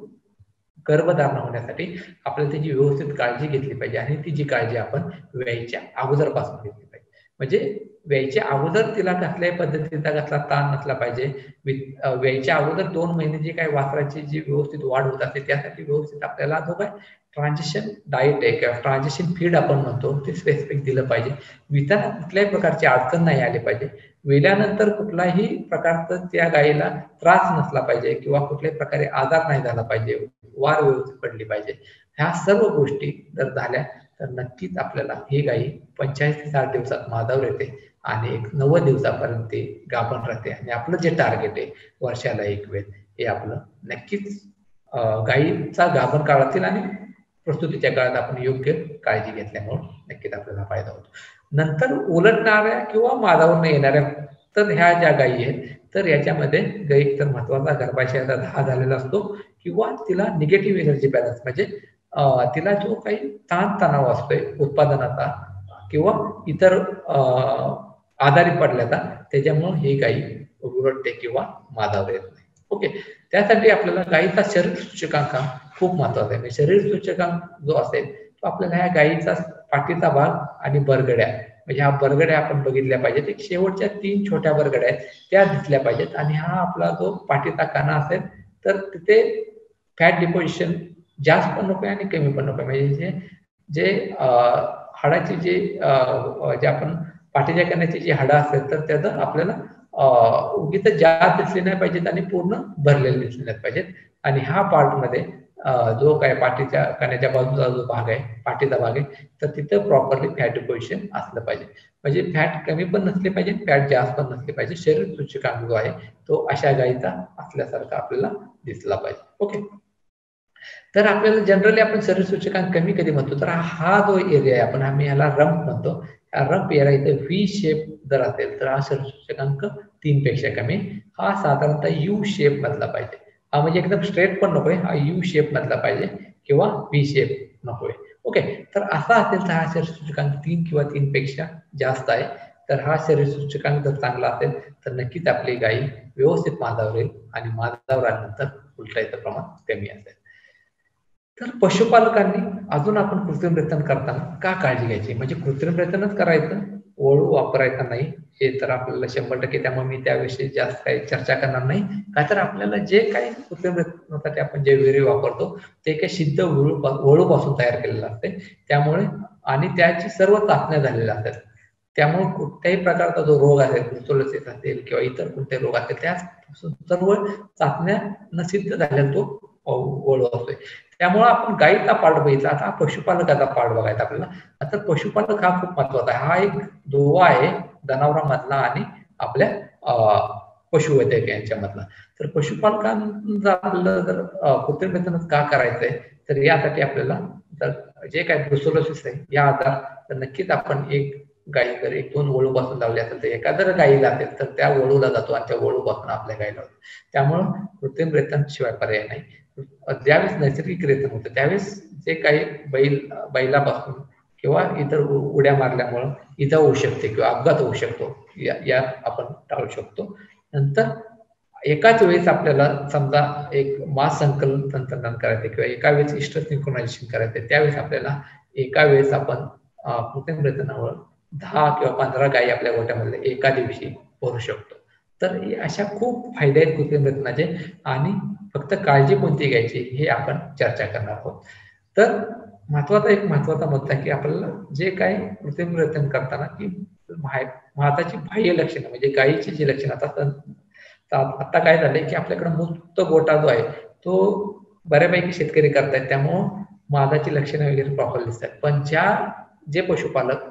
गर्भधारणा होण्यासाठी आपल्याला त्याची व्यवस्थित काळजी घेतली पाहिजे आणि ती जी काळजी आपण व्यायच्या अगोदरपासून घेतली पाहिजे. म्हणजे व्यायच्या अगोदर तिला कसल्याही पद्धतीचा कसला ताण नसला पाहिजे. व्यायच्या अगोदर 2 महिने जे काही वासराची जी व्यवस्थित वाढ होत असते त्यासाठी व्यवस्थित आपल्याला जो काय ट्रान्झिशन डाएट आहे किंवा ट्रान्झिशन फीड आपण म्हणतो ते स्पेसिफिक दिलं पाहिजे. विताना कुठल्याही प्रकारची अडचण नाही आली पाहिजे. वेल्यानंतर कुठलाही प्रकारचा त्या गायीला त्रास नसला पाहिजे किंवा कुठल्याही प्रकारे आजार नाही झाला पाहिजे, वार व्यवस्थित पडली पाहिजे. ह्या सर्व गोष्टी जर झाल्या तर नक्कीच आपल्याला ही गायी 45 ते 60 दिवसात मादावर येते आणि एक 90 दिवसापर्यंत ते गाभण राहते आणि आपलं जे टार्गेट आहे वर्षाला एक वेळ हे आपलं नक्कीच गायीचा गाभण काळातील आणि प्रस्तुतीच्या काळात आपण योग्य काळजी घेतल्यामुळे नक्कीच आपल्याला फायदा होतो. नंतर उलटणाऱ्या किंवा मादावर न येणाऱ्या तर ह्या ज्या गायी आहेत तर याच्यामध्ये गायी तर महत्वाचा गर्भाशयाचा 10 झालेला असतो किंवा तिला निगेटिव्ह एनर्जी बॅलन्स म्हणजे तिला जो काही ताणतणाव असतोय उत्पादनाचा किंवा इतर आजारी पडल्याचा त्याच्यामुळे ही गायी उलटते किंवा मादावर येत नाही. ओके, त्यासाठी आपल्याला गायीचा शरीर सूचकांक खूप महत्वाचा आहे. म्हणजे शरीर सूचकांक जो असेल तो आपल्याला ह्या गायीचा पाठीचा भाग आणि बरगड्या म्हणजे ह्या बरगड्या आपण बघितल्या पाहिजेत. एक शेवटच्या 3 छोट्या बरगड्या आहेत त्या दिसल्या पाहिजेत आणि हा आपला जो पाठीचा काना असेल तर तिथे फॅट डिपॉझिशन जास्त पण नको आणि कमी पण नको. म्हणजे जे हाडाची जे आपण पाठीच्या कण्याची जी हाडं असेल तर त्याचं आपल्याला उगीच जास्त दिसली नाही पाहिजेत आणि पूर्ण भरलेले दिसले नाही पाहिजेत. आणि ह्या पार्टमध्ये जो काय पाठीच्या कण्याच्या बाजूचा जो भाग आहे, पाठीचा भाग आहे, तर तिथं प्रॉपरली फॅट डिपॉझिशन असलं पाहिजे. म्हणजे फॅट कमी पण नसले पाहिजे, फॅट जास्त पण नसले पाहिजे. शरीर सूचकांक जो आहे तो अशा गायीचा असल्यासारखा आपल्याला दिसला पाहिजे. ओके. तर आपल्याला जनरली आपण शरीर सूचकांक कमी कधी म्हणतो, तर हा जो एरिया आहे आपण आम्ही ह्याला रंप म्हणतो. रंप एरिया इथे व्ही शेप जर असेल तर हा शरीर सूचकांक 3 पेक्षा कमी. हा साधारणतः यू शेप मधला पाहिजे. हा म्हणजे एकदम स्ट्रेट पण नकोय, हा यू शेप मधला पाहिजे किंवा व्ही शेप नकोय. ओके. तर असा असेल तर हा शरीर सूचकांक 3 किंवा 3 पेक्षा जास्त आहे. तर हा शरीर सूचकांक जर चांगला असेल तर नक्कीच आपली गायी व्यवस्थित मादावर येईल आणि मादावर आल्यानंतर उलटायचं प्रमाण कमी असेल. तर पशुपालकांनी अजून आपण कृत्रिम रेतन करताना का काळजी घ्यायची, म्हणजे कृत्रिम रेतनच करायचं, वळू वापरायचा नाही, हे तर आपल्याला 100%. त्यामुळे मी त्याविषयी जास्त काही चर्चा करणार नाही. का तर आपल्याला जे काही कृत्रिम रेतनासाठी आपण जे विहीर वापरतो ते काही सिद्ध वळूपासून तयार केलेलं असते. त्यामुळे आणि त्याची सर्व चाचण्या झालेल्या असतात. त्यामुळे कुठल्याही प्रकारचा जो रोग असेल, ब्रुसेलोसिस असेल किंवा इतर कोणतेही रोग असेल, त्या सर्व चाचण्या सिद्ध झालेला तो वळू असतोय. त्यामुळे आपण गायीचा पार्ट बघितला, आता पशुपालकाचा पार्ट बघायचा आपल्याला. आता पशुपालक हा खूप महत्वाचा आहे. हा एक दुवा आहे जनावरांमधला आणि आपल्या पशुवैद्यक यांच्यामधला. तर पशुपालकांचा आपल्याला जर कृत्रिम रेतनच का करायचंय, तर यासाठी आपल्याला जर जे काही ब्रुसेलोसिस आहे या आजार, तर नक्कीच आपण एक गायी जर 1-2 वळूपासून लावली असेल तर एका जर गायीला असेल तर त्या वळूला जातो आणि त्या वळूपासून आपल्या गायीला होतो. त्यामुळं कृत्रिम रेतन शिवाय पर्याय नाही. ज्यावेळेस नैसर्गिक रेतन होतं त्यावेळेस जे काही बैलापासून किंवा इतर उड्या मारल्यामुळं इजा होऊ शकते किंवा अपघात होऊ शकतो, या आपण टाळू शकतो. नंतर एकाच वेळेस आपल्याला समजा एक मास संकलन तंत्रज्ञान करायचे किंवा एका वेळेस इष्ट सिंक्रोनायझेशन करायचे, त्यावेळेस आपल्याला एका वेळेस आपण कृत्रिम रेतनावर 10 किंवा 15 गायी आपल्या गोट्यामध्ये एका दिवशी भरू शकतो. तर अशा खूप फायदे आहेत कृत्रिम रेतनाचे. आणि फक्त काळजी कोणती घ्यायची हे आपण चर्चा करणार आहोत. तर महत्वाचा मुद्दा की आपल्याला जे काही कृत्रिम रेतन करताना की माताची बाह्य लक्षणं म्हणजे गायीची जी लक्षणं आता काय झालंय की आपल्याकडे मुक्त गोटा जो आहे तो बऱ्यापैकी शेतकरी करतायत, त्यामुळं मादाची लक्षणं वगैरे प्रॉपर दिसतात. पण जे पशुपालक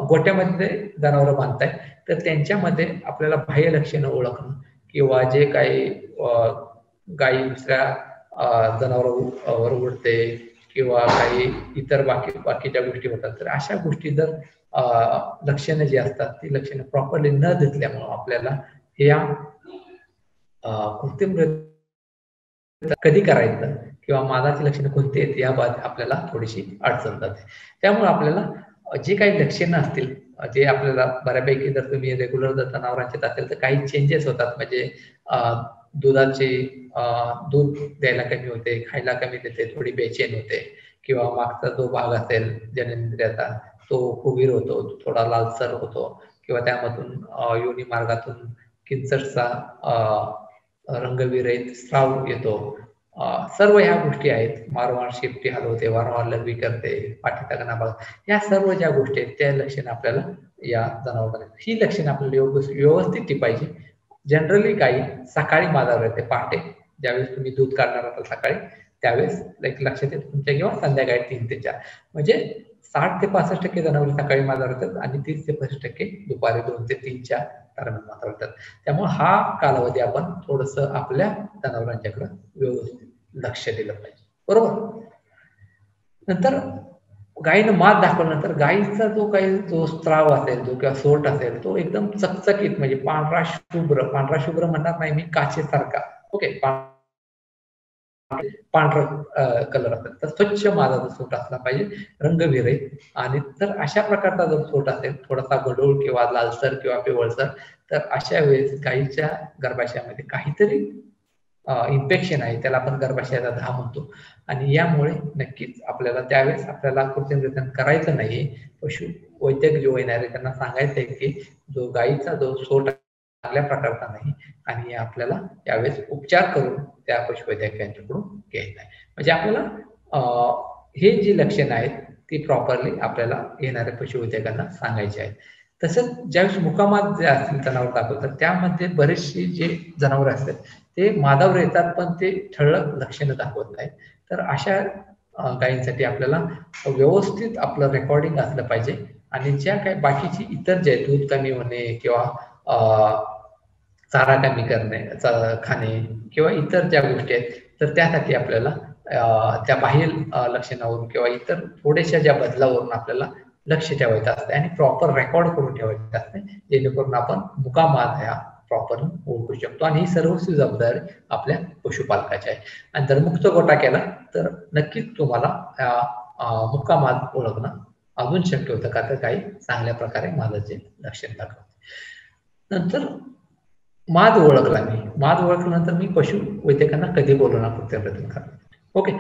गोट्यामध्ये जनावरं बांधतायत तर त्यांच्यामध्ये आपल्याला बाह्य लक्षणं ओळखणं किंवा जे काही गायी दुसऱ्या जनावरांवर उडते किंवा काही इतर बाकीच्या गोष्टी होतात, तर अशा गोष्टी जर लक्षणं जी असतात ती लक्षणं प्रॉपरली न दिसल्यामुळं आपल्याला या कृत्रिम कधी करायचं किंवा मादाची लक्षणं कोणती आहेत याबाबत आपल्याला थोडीशी अडचण जाते. त्यामुळे आपल्याला जे काही लक्षणं असतील जे आपल्याला बऱ्यापैकी जर तुम्ही रेग्युलर जर जनावरांचे असेल तर काही चेंजेस होतात. म्हणजे दुधाचे दूध द्यायला कमी होते, खायला कमी देते, थोडी बेचैन होते किंवा मागचा जो भाग असेल जननेंद्रियाचा तो फुगीर होतो, थोडा लालसर होतो किंवा त्यामधून योनी मार्गातून किंचटचा रंगविरहित स्राव येतो. सर्व ह्या गोष्टी आहेत. वारंवार शेपटी हलवते, वारंवार लघवी करते, पाठीचा कणा भाग, या सर्व ज्या गोष्टी आहेत त्या लक्षणं आपल्याला या जनावरांना ही लक्षणं आपल्याला व्यवस्थित टिपायची. जनरली गाई सकाळी मादावर येते पहाटे, ज्यावेळेस तुम्ही दूध काढणार असाल सकाळी त्यावेळेस लक्षात येतं तुमच्या किंवा संध्याकाळी 3 ते 4 म्हणजे 60 ते 65% जनावरे सकाळी मादावर येतात आणि 30 ते 35% दुपारी 2 ते 3च्या दरम्यान मादावर येतात. त्यामुळे हा कालावधी आपण थोडस आपल्या जनावरांच्याकडे व्यवस्थित लक्ष दिलं पाहिजे. बरोबर. नंतर गायीनं मात दाखवल्यानंतर गायीचा जो स्त्राव असेल जो किंवा सोट असेल तो एकदम चकचकीत म्हणजे पांढरा शुभ्र म्हणणार नाही मी, काचेसारखा. ओके. पांढरा कलर असेल तर स्वच्छ मादाचा सोट असला पाहिजे, रंगविरहित. आणि तर अशा प्रकारचा जर सोट असेल थोडासा गडूळ किंवा लालसर किंवा पिवळसर, तर अशा वेळेस गायीच्या गर्भाशयामध्ये काहीतरी इन्फेक्शन आहे, त्याला आपण गर्भाशयाचा घा म्हणतो. आणि यामुळे नक्कीच आपल्याला त्यावेळेस आपल्याला कृत्रिम रेतन करायचं नाहीये. पशु वैद्यक जे येणारे त्यांना सांगायचं आहे की जो गायीचा जो सोट चांगल्या प्रकारचा नाही आणि आपल्याला यावेळेस उपचार करून त्या पशुवैद्यक यांच्याकडून घ्यायचं आहे. म्हणजे आपल्याला हे जी लक्षणं आहेत ती प्रॉपरली आपल्याला येणाऱ्या पशुवैद्यकांना सांगायची आहेत. तसंच ज्यावेळेस मुकामात जे असतील जनावर दाखवतात त्यामध्ये बरेचशी जे जनावर असतात ते मादावर येतात पण ते ठळक लक्षणं दाखवत नाही. तर अशा गायींसाठी आपल्याला व्यवस्थित आपलं रेकॉर्डिंग असलं पाहिजे आणि ज्या काही बाकीची इतर जे दूध कमी होणे किंवा चारा कमी करणे खाणे किंवा इतर ज्या गोष्टी आहेत तर त्यासाठी आपल्याला त्या बाह्य लक्षणावरून किंवा इतर थोड्याशा ज्या बदलावरून आपल्याला लक्ष ठेवायचं असते आणि प्रॉपर रेकॉर्ड करून ठेवायचं असते जेणेकरून आपण मुकामात ह्या प्रॉपर ओळखू शकतो आणि ही सर्व जबाबदारी आपल्या पशुपालकाची आहे. आणि जर मुक्त गोटा केला तर नक्कीच तुम्हाला मुक्कामात ओळखणं अजून शक्य होतं का तर काही चांगल्या प्रकारे मादाचे लक्षण दाखवते. नंतर माद ओळखला माद ओळखल्यानंतर मी पशु वैद्यकांना कधी बोलवणार प्रयत्न करणार. ओके,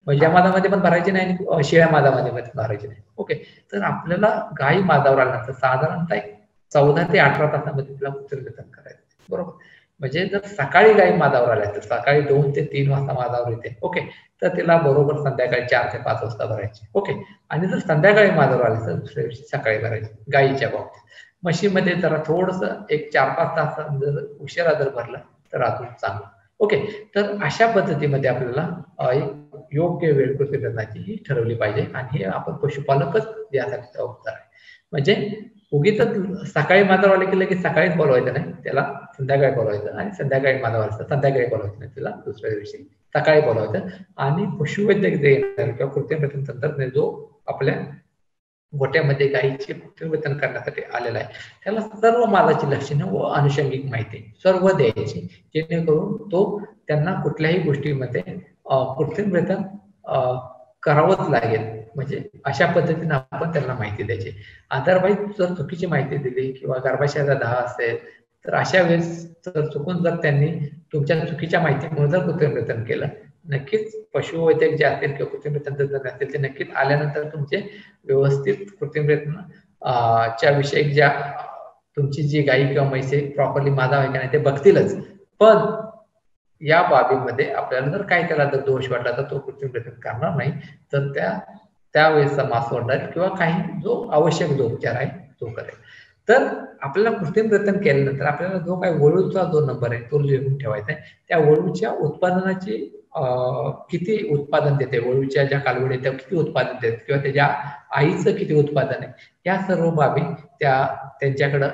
या मादामध्ये पण भरायचे नाही आणि शिळ्या मादामध्ये पण भरायचे नाही. ओके, तर आपल्याला गाई मादावर आल्यानंतर साधारणतः 14 ते 18 तासामध्ये तिला मूत्रविसर्जन करायचं. बरोबर, म्हणजे जर सकाळी गाई मादावर आल्या तर सकाळी 2 ते 3 वाजता मादावर येते. ओके, तर तिला बरोबर संध्याकाळी 4 ते 5 वाजता भरायची. ओके, आणि जर संध्याकाळी मादावर आले तर दुसऱ्या दिवशी सकाळी भरायची गाईच्या बाबतीत. म्हशीमध्ये जरा थोडस एक 4-5 तास जर उशिरा जर भरला तर अजून चांगलं. ओके, तर अशा पद्धतीमध्ये आपल्याला एक योग्य वेळ प्रतिबंधाची ही ठरवली पाहिजे आणि हे आपण पशुपालकच यासाठी जबाबदार आहे. म्हणजे उगीच सकाळी मादावर आले की लगेच सकाळीच बोलवायचं नाही, त्याला संध्याकाळी बोलवायचं आणि संध्याकाळी मादावर असतं संध्याकाळी बोलवायचं नाही, तिला दुसऱ्या दिवशी सकाळी बोलवायचं. आणि पशुवैद्यक जे येणार किंवा कृत्रिम तंत्रज्ञान जो आपल्या गोट्यामध्ये गायीचे कृत्रिम करण्यासाठी आलेला आहे त्याला सर्व मादाची लक्षणं व अनुषंगिक माहिती सर्व द्यायची जेणेकरून तो त्यांना कुठल्याही गोष्टीमध्ये कृत्रिम वेतन करावंच लागेल. म्हणजे अशा पद्धतीने आपण त्यांना माहिती द्यायची. अदरवाईज जर चुकीची माहिती दिली किंवा गर्भाशयाचा दाह असेल तर अशा वेळेस जर चुकून जर त्यांनी तुमच्या चुकीच्या माहितीमुळे जर कृत्रिम वेतन केलं नक्कीच पशुवैद्यक जे असतील किंवा कृत्रिम तंत्रज्ञान असतील ते नक्कीच आल्यानंतर तुमचे व्यवस्थित कृत्रिम च्या विषयी ज्या तुमची जी गाई किंवा म्हैसे प्रॉपरली मादा आहे का नाही ते बघतीलच. पण या बाबीमध्ये आपल्याला जर काय त्याला जर दोष वाटला तर तो कृत्रिम करणार नाही, तर त्यावेळेसचा मास सोडणार किंवा काही जो आवश्यक जो उपचार आहे तो करेल. तर आपल्याला कृत्रिम रतन केल्यानंतर आपल्याला जो काही वळूचा जो नंबर आहे तो लिहून ठेवायचा आहे. त्या वळूच्या उत्पादनाची किती उत्पादन देते, वळूच्या ज्या कालवडी त्या किती उत्पादन देते किंवा त्याच्या आईचं किती उत्पादन आहे या सर्व बाबी त्यांच्याकडं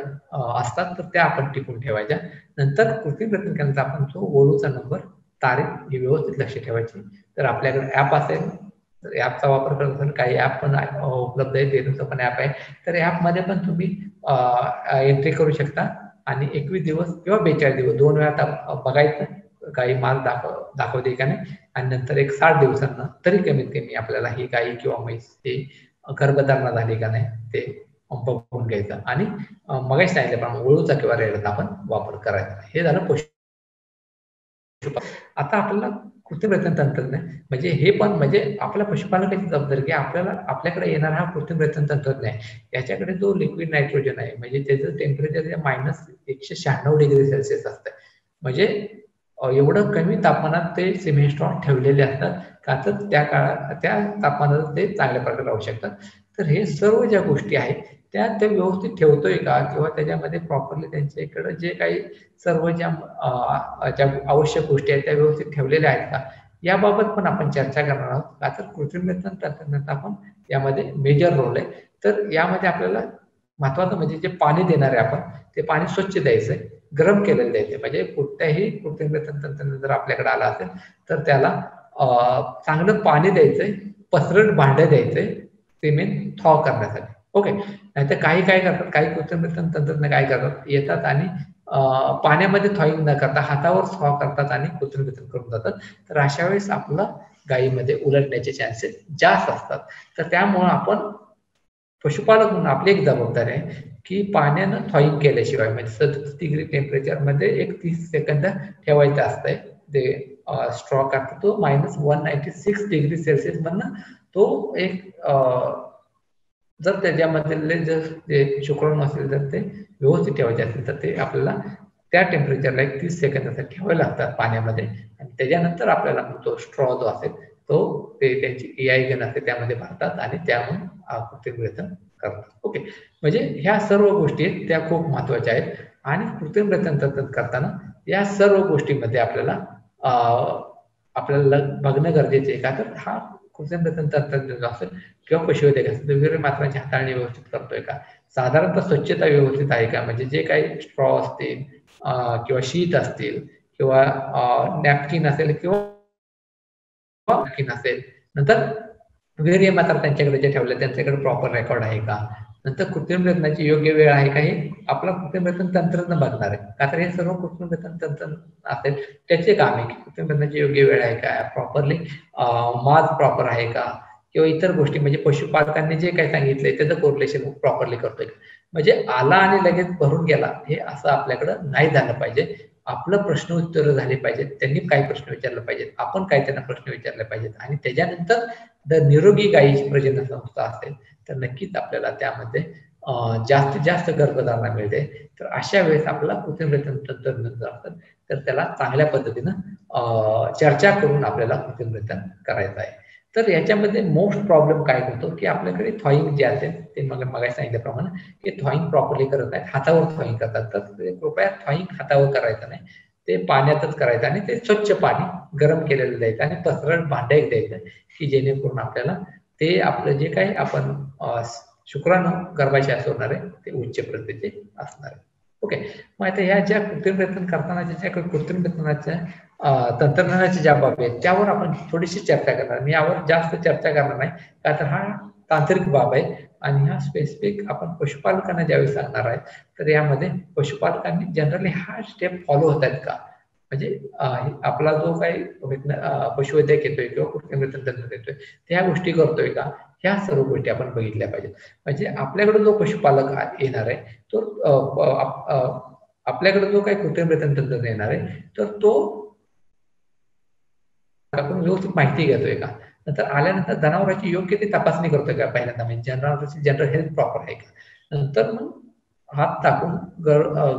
असतात तर त्या आपण टिपून ठेवायच्या. नंतर कृत्रिम रतन केल्यानंतर आपण जो वळूचा नंबर तारीख ही व्यवस्थित लक्ष ठेवायची. तर आपल्याकडे ऍप असेल तर ऍपचा वापर करत असेल, काही ऍप पण उपलब्ध आहे, देणूचं पण ऍप आहे, तर ऍपमध्ये पण तुम्ही एंट्री करू शकता आणि 21 दिवस किंवा 42 दिवस 2 वेळा बघायचं गाई माल दाखवते का नाही आणि नंतर एक 60 दिवसांना तरी कमीत कमी आपल्याला ही गाई किंवा म्हैस ते गर्भधारणा झाली का नाही ते बघून घ्यायचं आणि मगाशी सांगितल्याप्रमाणे वळूचा किंवा रेडचा आपण वापर करायचा. हे झालं पशु. आता आपल्याला कृत्रिम रेतन तंत्रज्ञान म्हणजे हे पण म्हणजे आपल्या पशुपालकाची जबाबदारी की आपल्याकडे येणारा हा कृत्रिम रेतन तंत्रज्ञान याच्याकडे जो लिक्विड नायट्रोजन आहे म्हणजे त्याचं टेम्परेचर -196 डिग्री सेल्सिअस असतं. म्हणजे एवढं कमी तापमानात ते सिमेंट स्ट्रॉ ठेवलेले असतात का तर त्या तापमानात ते चांगल्या प्रकारे राहू शकतात. तर हे सर्व ज्या गोष्टी आहेत त्या ते व्यवस्थित ठेवतोय का किंवा त्याच्यामध्ये प्रॉपरली त्यांच्याकडे जे काही सर्व ज्या आवश्यक गोष्टी आहेत त्या व्यवस्थित ठेवलेल्या आहेत का याबाबत पण आपण चर्चा करणार आहोत. का तर कृत्रिम रेतन तंत्रज्ञानाचा पण यामध्ये मेजर रोल आहे. तर यामध्ये आपल्याला महत्वाचं म्हणजे जे पाणी देणार आहे आपण ते पाणी स्वच्छ द्यायचंय, गरम केलेलं द्यायचं. म्हणजे कुठल्याही कृत्रिम रेतन तंत्रज्ञान जर आपल्याकडे आला असेल तर त्याला चांगलं पाणी द्यायचंय, पसरट भांडं द्यायचंय सिमेंट थॉ करण्यासाठी. ओके, नाहीतर काही काय करतात, काही कृत्रिम रेतन तंत्रज्ञान काय करतात येतात आणि पाण्यामध्ये थॉईंग न करता हातावर थॉ करतात आणि कृत्रिम रेतन करून जातात. तर अशा वेळेस आपलं गायीमध्ये उलटण्याचे चान्सेस जास्त असतात. तर त्यामुळं आपण पशुपालक म्हणून आपली एक जबाबदारी आहे की पाण्यानं थॉईंग केल्याशिवाय म्हणजे 37 डिग्री टेम्परेचरमध्ये एक 30 सेकंद ठेवायचं असतंय. ते स्ट्रॉ करतो तो -196 डिग्री सेल्सिअस मधनं तो एक जर त्याच्यामधले जर ते शुक्राणू असेल तर ते व्यवस्थित ठेवायचे असेल तर ते आपल्याला त्या टेम्परेचरला 30 सेकंदासाठी ठेवायला लागतात पाण्यामध्ये आणि त्याच्यानंतर आपल्याला तो स्ट्रॉ जो असेल तो ते त्यांची EI गन असते त्यामध्ये भरतात आणि त्यामुळे कृत्रिम रेतन करतात. ओके, म्हणजे ह्या सर्व गोष्टी आहेत त्या खूप महत्वाच्या आहेत आणि कृत्रिम रेतन तंत्रज्ञान करताना या सर्व गोष्टीमध्ये आपल्याला बघणं गरजेचे आहे. का तर हा कृत्रिम रेतन तंत्रज्ञान असेल किंवा पशुवैद्यक असेल तर वेगवेगळ्या मात्रांची हाताळणी व्यवस्थित करतोय का, साधारणतः स्वच्छता व्यवस्थित आहे का, म्हणजे जे काही स्ट्रॉ असतील किंवा शीत असतील किंवा नॅपकिन असेल किंवा नॅपकिन असेल, नंतर वेगवेगळे मात्र त्यांच्याकडे जे ठेवले त्यांच्याकडे प्रॉपर रेकॉर्ड आहे का, नंतर कृत्रिम रेतनाची योग्य वेळ आहे का, हे आपला कृत्रिम रेतन तंत्रज्ञ बघणार आहे. का तर हे सर्व कृत्रिम रेतन तंत्र असेल त्याचे काम आहे की कृत्रिम रेतनाची योग्य वेळ आहे का, प्रॉपरली माज प्रॉपर आहे का, किंवा इतर गोष्टी म्हणजे पशुपालकांनी जे काही सांगितलंय त्याचं कोरिलेशन प्रॉपरली करतोय. म्हणजे आला आणि लगेच भरून गेला हे असं आपल्याकडं नाही झालं पाहिजे. आपलं प्रश्न उत्तर झाले पाहिजेत, त्यांनी काय प्रश्न विचारले पाहिजेत, आपण काय त्यांना प्रश्न विचारले पाहिजेत आणि त्याच्यानंतर जर निरोगी गायीची प्रजनन संस्था असेल तर नक्कीच आपल्याला त्यामध्ये जास्तीत जास्त गर्भधारणा मिळते. तर अशा वेळेस आपल्याला कृत्रिम रेतन तंत्रज्ञान असेल तर त्याला चांगल्या पद्धतीनं चर्चा करून आपल्याला कृत्रिम रेतन करायचं आहे. तर याच्यामध्ये मोस्ट प्रॉब्लेम काय होतो की आपल्याकडे थॉईंग जे असेल ते मग सांगितल्याप्रमाणे की थॉईंग प्रॉपरली करत नाहीत, हातावर थॉईंग करतात. तर कृपया थॉईंग हातावर करायचं नाही, ते पाण्यातच करायचं आणि ते स्वच्छ पाणी गरम केलेलं द्यायचं आणि पसरट भांड्यात द्यायचं की जेणेकरून आपल्याला ते आपलं जे काही आपण शुक्राणू गर्भाशय असणार आहे ते उच्च प्रतीचे असणार आहे. ओके, मग आता ह्या ज्या कृत्रिम रेतन करताना ज्याच्याकडे कृत्रिम रेतनाच्या तंत्रज्ञानाच्या ज्या बाबी आहेत त्यावर आपण थोडीशी चर्चा करणार. मी यावर जास्त चर्चा करणार नाही का तर हा तांत्रिक बाब आहे आणि हा स्पेसिफिक आपण पशुपालकांना ज्यावेळी सांगणार आहे तर यामध्ये पशुपालकांनी जनरली हा स्टेप फॉलो होत आहेत का, म्हणजे आपला जो काही पशुवैद्यक येतोय किंवा कृत्रिम रेतन तंत्रज्ञ येतोय त्या गोष्टी करतोय का, ह्या सर्व गोष्टी आपण बघितल्या पाहिजेत. म्हणजे आपल्याकडे जो पशुपालक येणार आहे तो आपल्याकडे जो काही कृत्रिम रेतन तंत्रज्ञ येणार आहे तर तो आपण व्यवस्थित माहिती घेतोय का, नंतर आल्यानंतर जनावरांची योग्य ती तपासणी करतोय का, पहिल्यांदा म्हणजे जनावरांची जनरल हेल्थ प्रॉपर आहे का, नंतर मग हात टाकून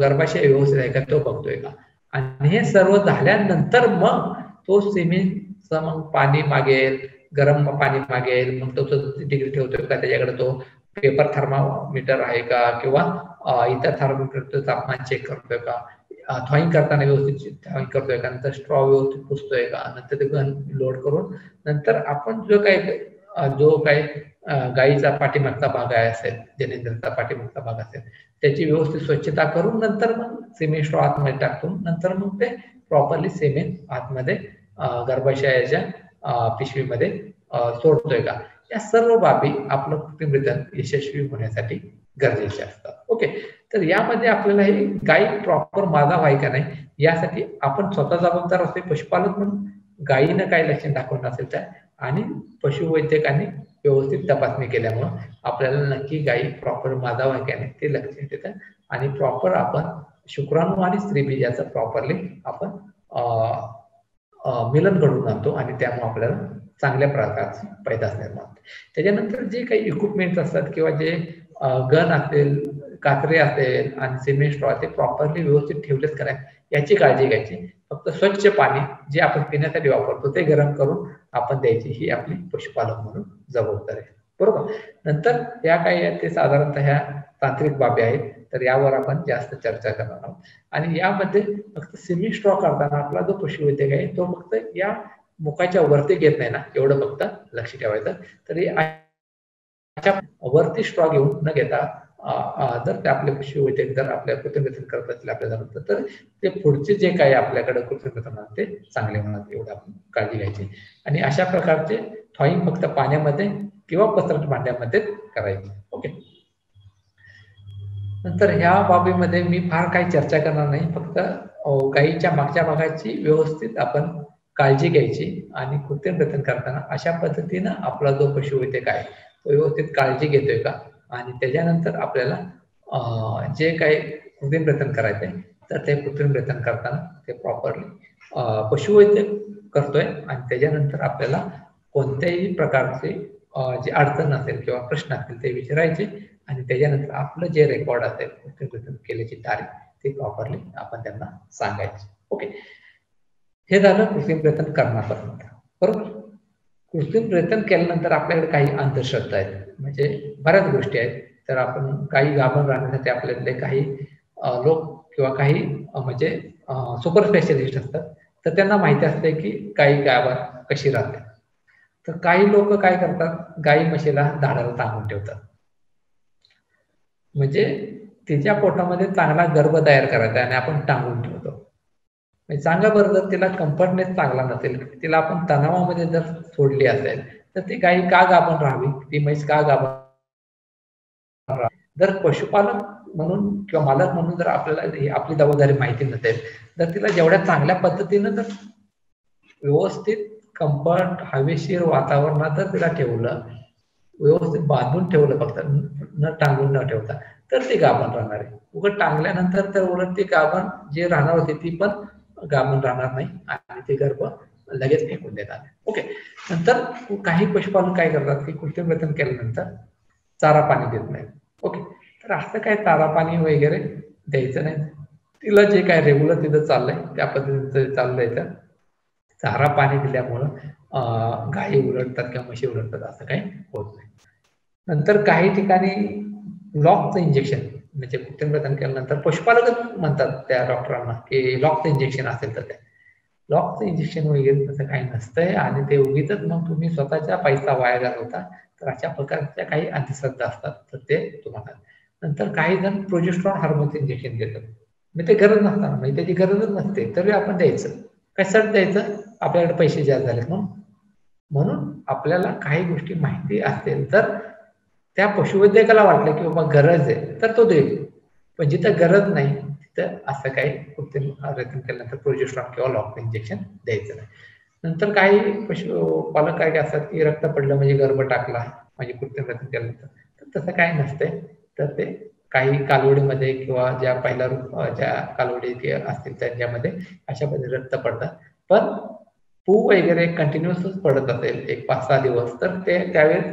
गर्भाशय व्यवस्थित आहे का तो बघतोय का, आणि हे सर्व झाल्यानंतर मग तो सिमेंटचं मग पाणी मागेल, गरम पाणी मागेल, मग तो डिग्री ठेवतोय का, त्याच्याकडे तो पेपर थर्मामीटर आहे का किंवा इतर थर्मामीटरचं तापमान चेक करतोय का, थॉईंग करताना व्यवस्थित थॉईंग करतोय का, नंतर स्ट्रॉ व्यवस्थित पुसतोय का, नंतर ते गन लोड करून नंतर आपण जो काही गायीचा पाठीमागचा भाग आहे असेल, जनेंद्रचा पाठीमागचा भाग असेल त्याची व्यवस्थित स्वच्छता करून नंतर मग सिमेंट स्ट्रॉ आतमध्ये टाकून नंतर मग ते प्रॉपरली सिमेंट आतमध्ये गर्भाशयाच्या पिशवीमध्ये सोडतोय का, या सर्व बाबी आपलं कृत्रिम रेतन यशस्वी होण्यासाठी गरजेचे असतात. ओके, तर यामध्ये आपल्याला हे गायी प्रॉपर माझा व्हाय का नाही यासाठी आपण स्वतः जबाबदार असते पशुपालक म्हणून, गायीनं काय लक्षण दाखवलं असेल त्या आणि पशुवैद्यकांनी व्यवस्थित तपासणी केल्यामुळं आपल्याला नक्की गायी प्रॉपर माझा व्हाय का नाही ते लक्षण देतात आणि प्रॉपर आपण शुक्राणू आणि स्त्रीबीजाचं प्रॉपरली आपण मिलन घडवून आणतो आणि त्यामुळे आपल्याला चांगल्या प्रकारची पैदास निर्माण होते. त्याच्यानंतर जे काही इक्विपमेंट असतात किंवा जे गन असेल, कात्रे असेल आणि सिमेंट स्ट्रॉ ते प्रॉपरली व्यवस्थित ठेवलेच करायचे याची काळजी घ्यायची. फक्त स्वच्छ पाणी जे आपण पिण्यासाठी वापरतो ते गरम करून आपण द्यायची ही आपली पशुपालक म्हणून जबाबदारी आहे. बरोबर. नंतर या काही आहेत ते साधारणतः ह्या तांत्रिक बाबी आहेत, तर यावर आपण जास्त चर्चा करणार आहोत. आणि यामध्ये फक्त सिमेंट स्ट्रॉ करताना आपला जो पशुवैद्यक आहे तो फक्त या मुखाच्या वरती घेत नाही ना, एवढं फक्त लक्ष ठेवायचं. तरी वरती स्ट्रॉ घेऊन न घेता जर ते आपले पशुवैद्यक जर आपल्या कृत्रिम रेतन करत असतील आपल्याला तर ते पुढचे जे काही आपल्याकडे कृत्रिम रेतन ते चांगले होणार एवढं आपण काळजी घ्यायची. आणि अशा प्रकारचे थॉईंग फक्त पाण्यामध्ये किंवा पसरट भांड्यामध्ये करायचे. ओके. नंतर ह्या बाबीमध्ये मी फार काही चर्चा करणार नाही, फक्त गायीच्या मागच्या भागाची व्यवस्थित आपण काळजी घ्यायची आणि कृत्रिम रेतन करताना अशा पद्धतीनं आपला जो पशुवैद्यक आहे तो व्यवस्थित काळजी घेतोय का, आणि त्याच्यानंतर आपल्याला जे काही कृत्रिम रेतन करायचंय तर ते कृत्रिम रेतन करताना ते प्रॉपरली पशुवैद्यक करतोय आणि त्याच्यानंतर आपल्याला कोणत्याही प्रकारचे जे अडचण असेल किंवा प्रश्न असतील ते विचारायचे आणि त्याच्यानंतर आपलं जे रेकॉर्ड असेल कृत्रिम रेतन केल्याची तारीख ते प्रॉपरली आपण त्यांना सांगायचे. ओके, हे झालं कृत्रिम रेतन करण्यापर्यंत. बरोबर. कृत्रिम रेतन केल्यानंतर आपल्याकडे काही अंधश्रद्धा आहेत, म्हणजे बऱ्याच गोष्टी आहेत तर आपण गायी गाभण राहण्यासाठी आपल्यातले काही लोक किंवा काही म्हणजे सुपर स्पेशलिस्ट असतात, तर त्यांना माहिती असते की गायी गाभण कशी राहते. तर काही लोक काय करतात, गायी म्हशीला दाढाला टांगून ठेवतात, म्हणजे तिच्या पोटामध्ये चांगला गर्भ तयार करायचा आणि आपण टांगून ठेवतो. सांगा बरं, जर तिला कम्फर्टनेस चांगला नसेल, तिला आपण तणावामध्ये जर सोडली असेल, तर ती गायी का गाभण राहावी, ती म्हैस का गाभण राहावी? जर पशुपालक म्हणून किंवा मालक म्हणून जर आपल्याला आपली जबाबदारी माहिती नसेल, तर तिला जेवढ्या चांगल्या पद्धतीनं जर व्यवस्थित कम्फर्ट हवेशीर वातावरणात जर तिला ठेवलं, व्यवस्थित बांधून ठेवलं, फक्त न टांगून न ठेवता, तर ती गाभण राहणार आहे. उलट टांगल्यानंतर तर उलट ती गाभण जे राहणार होती ती पण गाभण राहणार नाही आणि ते गर्भ लगेच फेकून देतात. ओके. नंतर काही पशुपालन काय करतात की कृत्रिमरेतन केल्यानंतर चारा पाणी देत नाही. ओके. तर असं काय चारा पाणी वगैरे द्यायचं नाही. तिला जे काय रेग्युलर तिथं चाललंय त्या पद्धतीचं चालू द्यायचं. चारा पाणी दिल्यामुळं गायी उलटतात किंवा म्हशी उलटतात असं काही होत नाही. नंतर काही ठिकाणी लॉकचं इंजेक्शन, म्हणजे कृत्रिमरेतन केल्यानंतर पशुपालकच म्हणतात त्या डॉक्टरांना की लॉकचं इंजेक्शन असेल तर त्या लॉकचं इंजेक्शन वगैरे तसं काही नसतंय आणि ते उगीच मग तुम्ही स्वतःचा पैसा वाया घालवता. तर अशा प्रकारच्या काही अंधश्रद्धा असतात, तर ते तुम्हाला. नंतर काही जण प्रोजेस्ट्रॉन हार्मोनचं इंजेक्शन देतात, म्हणजे ते गरज नसताना, म्हणजे त्याची गरजच नसते तरी आपण द्यायचं. कशासाठी द्यायचं? आपल्याकडे पैसे जास्त झालेत म्हणून आपल्याला काही गोष्टी माहिती असतील तर त्या पशुवैद्यकाला वाटलं की बाबा गरज आहे तर तो देईल, पण जिथं गरज नाही तिथं असं काही कृत्रिमरेतन केल्यानंतर प्रोजेस्ट्रॉन किंवा लॉक इंजेक्शन द्यायचं नाही. नंतर काही पशुपालक काय असतात की रक्त पडलं म्हणजे गर्भ टाकला म्हणजे कृत्रिमरेतन केल्यानंतर, तर तसं काही नसतंय. तर ते काही कालवडीमध्ये किंवा ज्या पहिल्या ज्या कालवडी असतील त्यांच्यामध्ये अशा पद्धतीने रक्त पडतात, पण पू वगैरे कंटिन्युअसच पडत असेल एक 5-6 दिवस, तर ते त्यावेळेस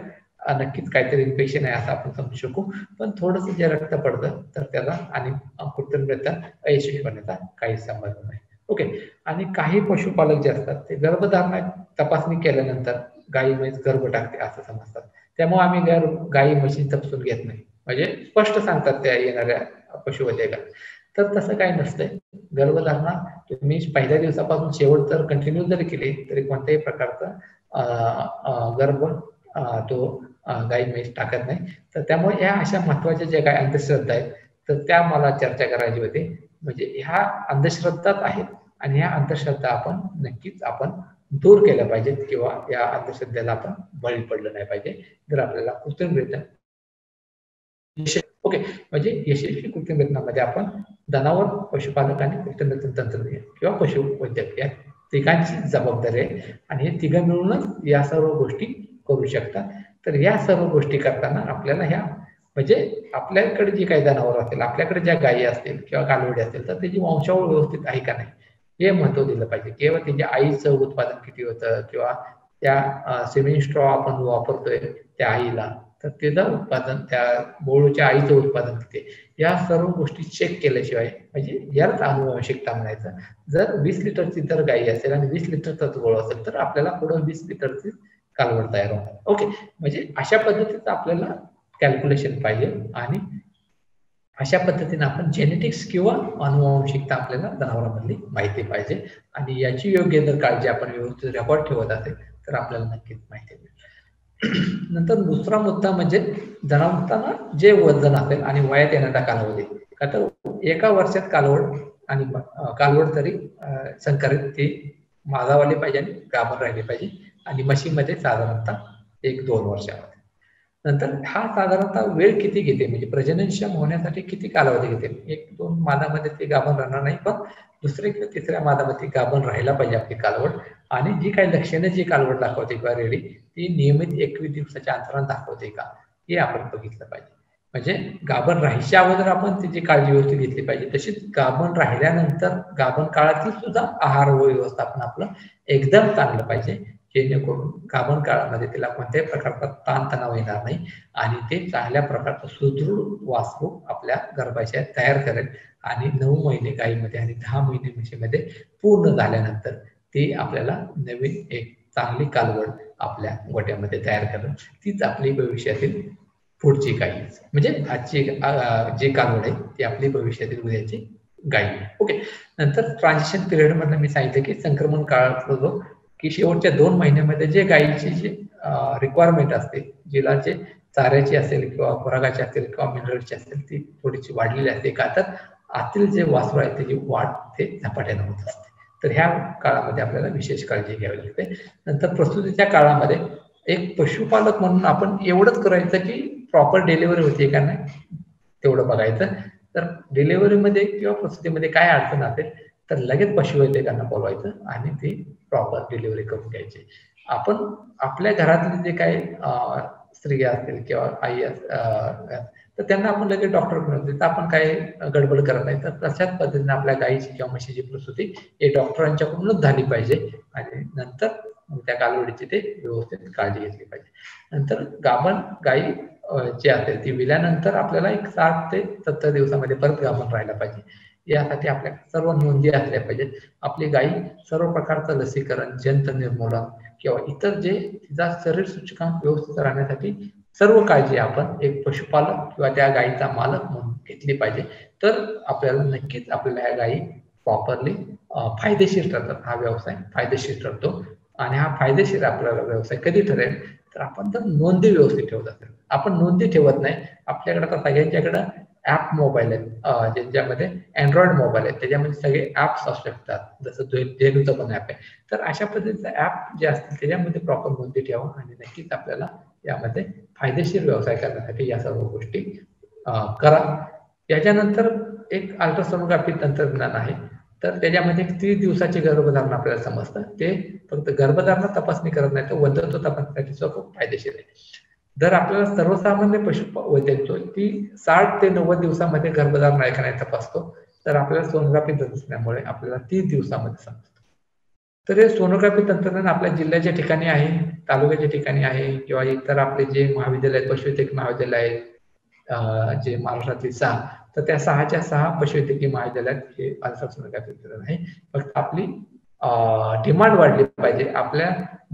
नक्कीच काहीतरी इन्फेक्शन आहे असं आपण समजू शकू. पण थोडंसं जे रक्त पडतं तर त्याला आणि कृत्रिमरेतन अयशस्वी होण्याचा काही संबंध नाही. ओके. आणि काही पशुपालक जे असतात ते गर्भधारणा तपासणी केल्यानंतर गायी म्हैस गर्भ टाकते असं समजतात, त्यामुळे आम्ही गायी म्हशी तपसून घेत नाही, म्हणजे स्पष्ट सांगतात त्या येणाऱ्या पशुवैद्यकाला. तर तसं काही नसतंय. गर्भधारणा तुम्ही पहिल्या दिवसापासून शेवट जर कंटिन्यू जरी केली तरी कोणत्याही प्रकारचा गर्भ तो गाई म्हैस टाकत नाही. तर त्यामुळे ह्या अशा महत्वाच्या ज्या काही अंधश्रद्धा आहेत तर त्या मला चर्चा करायची होती. म्हणजे ह्या अंधश्रद्धाच आहेत आणि ह्या अंधश्रद्धा आपण नक्कीच दूर केल्या पाहिजेत किंवा या अंधश्रद्धेला आपण बळी पडलं नाही पाहिजे जर आपल्याला कृत्रिमरित्या. ओके. म्हणजे यशस्वी कृत्रिमरेतनामध्ये आपण जनावर, पशुपालक आणि कृत्रिमरेतन तंत्रज्ञ किंवा पशुवैद्यक या तिघांची जबाबदारी आहे आणि हे तिघं मिळूनच या सर्व गोष्टी करू शकतात. तर या सर्व गोष्टी करताना आपल्याला ह्या म्हणजे आपल्याकडे जी काही जनावर असतील, आपल्याकडे ज्या गायी असतील किंवा कालवडी असतील, तर त्याची वंशावळ व्यवस्थित आहे का नाही हे महत्व दिलं पाहिजे. किंवा त्याच्या आईचं उत्पादन किती होतं किंवा त्या सिमेंट स्ट्रॉ आपण वापरतोय त्या आईला, तर त्याचं उत्पादन, त्या बोळूच्या आईचं उत्पादन किती, या सर्व गोष्टी चेक केल्याशिवाय, म्हणजे याच आनुवंशिकता म्हणायचं. जर 20 लिटरची जर गाई असेल आणि 20 लिटरचा गोळ असेल तर आपल्याला पुढे 20 लिटरची कालवड तयार होणार. ओके. म्हणजे अशा पद्धतीचं आपल्याला कॅल्क्युलेशन पाहिजे आणि अशा पद्धतीने आपण जेनेटिक्स किंवा आनुवंशिकता आपल्याला जनावरांमधली माहिती पाहिजे आणि याची योग्य जर काळजी आपण व्यवस्थित रेकॉर्ड ठेवत असेल तर आपल्याला नक्कीच माहिती मिळेल. नंतर दुसरा मुद्दा म्हणजे जनावरांना जे वजन असेल आणि वयात येण्याचा कालावधी. का तर एका वर्षात कालवड तरी संकरित ती मादावाली पाहिजे आणि गाभण राहिली पाहिजे आणि म्हशीमध्ये साधारणतः 1-2 वर्षामध्ये. नंतर हा साधारणतः वेळ किती घेते, म्हणजे प्रजननक्षम होण्यासाठी किती कालावधी घेते. 1-2 मादामध्ये ती गाभण राहणार नाही, पण दुसऱ्या किंवा तिसऱ्या मादामध्ये गाभण राहायला पाहिजे आपली कालवड. आणि जी काही लक्षणं जी कालवड दाखवते किंवा रेडी ती नियमित 21 दिवसाच्या अंतराने दाखवते का हे आपण बघितलं पाहिजे. म्हणजे गाभण राहायच्या अगोदर आपण तिची काळजी व्यवस्थित घेतली पाहिजे. तशीच गाभण राहिल्यानंतर गाभण काळातील सुद्धा आहार व व्यवस्थापन आपलं एकदम चांगलं पाहिजे, जेणेकरून गाभण काळामध्ये तिला कोणत्याही प्रकारचा ताणतणाव येणार नाही आणि ते चांगल्या प्रकारचं सुदृढ वासरू आपल्या गर्भाशयात तयार करेल आणि 9 महिने गायीमध्ये आणि 10 महिने म्हशीमध्ये पूर्ण झाल्यानंतर ती आपल्याला नवीन एक चांगली कालवड आपल्या गोट्यामध्ये तयार करेल. तीच आपली भविष्यातील पुढची गाई, म्हणजे आजची जी कालवड आहे ती आपली भविष्यातील उद्याची गाई. ओके. नंतर ट्रान्झिशन पिरियड मधलं मी सांगितलं की संक्रमण काळात जो की शेवटच्या 2 महिन्यामध्ये जे गायीची जी रिक्वायरमेंट असते, जिला जे चाऱ्याची असेल किंवा खुराकाची असेल किंवा मिनरलची असेल ती थोडीशी वाढलेली असते, का तर आतील जे वासरू आहे त्याची वाढ ते झपाट्याने होत असते. तर ह्या काळामध्ये आपल्याला विशेष काळजी घ्यावी लागते. नंतर प्रसूतीच्या काळामध्ये एक पशुपालक म्हणून आपण एवढंच करायचं की प्रॉपर डिलिव्हरी होते का नाही तेवढं बघायचं. तर डिलिव्हरीमध्ये किंवा प्रसूतीमध्ये काय अडचण असेल तर लगेच पशुवैद्यकांना बोलवायचं आणि ती प्रॉपर डिलिव्हरी करून घ्यायची. आपण आपल्या घरातले जे काही स्त्रिया असतील किंवा आई तर त्यांना आपण लगेच डॉक्टर म्हणतो, तर आपण काही गडबड करत नाही. तर तशाच पद्धतीने आपल्या गायीची किंवा म्हशीची प्रसूती हे डॉक्टरांच्याकडूनच झाली पाहिजे आणि नंतर त्या कालवडीची ते व्यवस्थित काळजी घेतली पाहिजे. नंतर गाभण गायी जी असेल ती विल्यानंतर आपल्याला एक 60 ते 70 दिवसामध्ये परत गाभण राहायला पाहिजे. यासाठी आपल्या सर्व नोंदी असल्या पाहिजेत. आपली गायी सर्व प्रकारचं लसीकरण, जंत निर्मूलन किंवा इतर जे तिचा शरीर सूचकांक व्यवस्थित राहण्यासाठी सर्व काळजी आपण एक पशुपालक किंवा त्या गायीचा मालक म्हणून घेतली पाहिजे. तर आपल्याला नक्कीच आपल्याला ह्या गायी प्रॉपरली फायदेशीर ठरतात. हा व्यवसाय फायदेशीर ठरतो आणि हा फायदेशीर आपल्याला व्यवसाय कधी ठरेल तर आपण जर नोंदी व्यवस्थित ठेवत असेल. आपण नोंदी ठेवत नाही. आपल्याकडे आता सगळ्यांच्याकडे ऍप मोबाईल आहेत, ज्यांच्यामध्ये अँड्रॉइड मोबाईल आहेत, त्याच्यामध्ये सगळे ऍप्स असू शकतात, जसं धेनूचं पण ऍप आहे. तर अशा पद्धतीचं ऍप जे असतील त्याच्यामध्ये प्रॉपर नोंदी ठेवा आणि नक्कीच आपल्याला यामध्ये फायदेशीर व्यवसाय करण्यासाठी या सर्व गोष्टी करा. याच्यानंतर एक अल्ट्रासोनोग्राफी तंत्रज्ञान आहे, तर त्याच्यामध्ये 30 दिवसाची गर्भधारणा आपल्याला समजतं. ते फक्त गर्भधारणा तपासणी करत नाही तर वंध्यत्व तपासण्यासाठी सुद्धा खूप फायदेशीर आहे. जर आपल्याला सर्वसामान्य पशुवैद्यक ती 60 ते 90 दिवसामध्ये गर्भधारणा आहे का नाही तपासतो, तर आपल्याला सोनोग्राफी तंत्रज्ञानामुळे आपल्याला 30 दिवसामध्ये समजतं. तर हे सोनोग्राफी तंत्रज्ञान आपल्या जिल्ह्याच्या ठिकाणी आहे, तालुक्याच्या ठिकाणी आहे किंवा इतर आपले जे महाविद्यालय आहेत, पशुवैद्यकीय महाविद्यालय आहेत जे महाराष्ट्रातील 6, तर त्या 6च्या 6 पशुवैद्यकीय महाविद्यालयात हे अल्ट्रासोनोग्राफी तंत्रज्ञान आहे. फक्त आपली डिमांड वाढली पाहिजे. आपल्या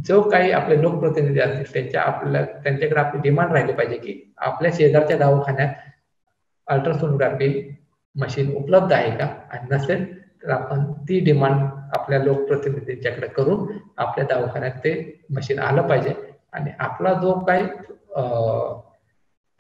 जो काही आपले लोकप्रतिनिधी असतील त्यांच्याकडे आपली डिमांड राहिली पाहिजे की आपल्या शेजारच्या दवाखान्यात अल्ट्रासोनोग्राफी मशीन उपलब्ध आहे का, आणि नसेल तर आपण ती डिमांड आपल्या लोकप्रतिनिधींच्याकडे करून आपल्या दवाखान्यात ते मशीन आलं पाहिजे आणि आपला जो काही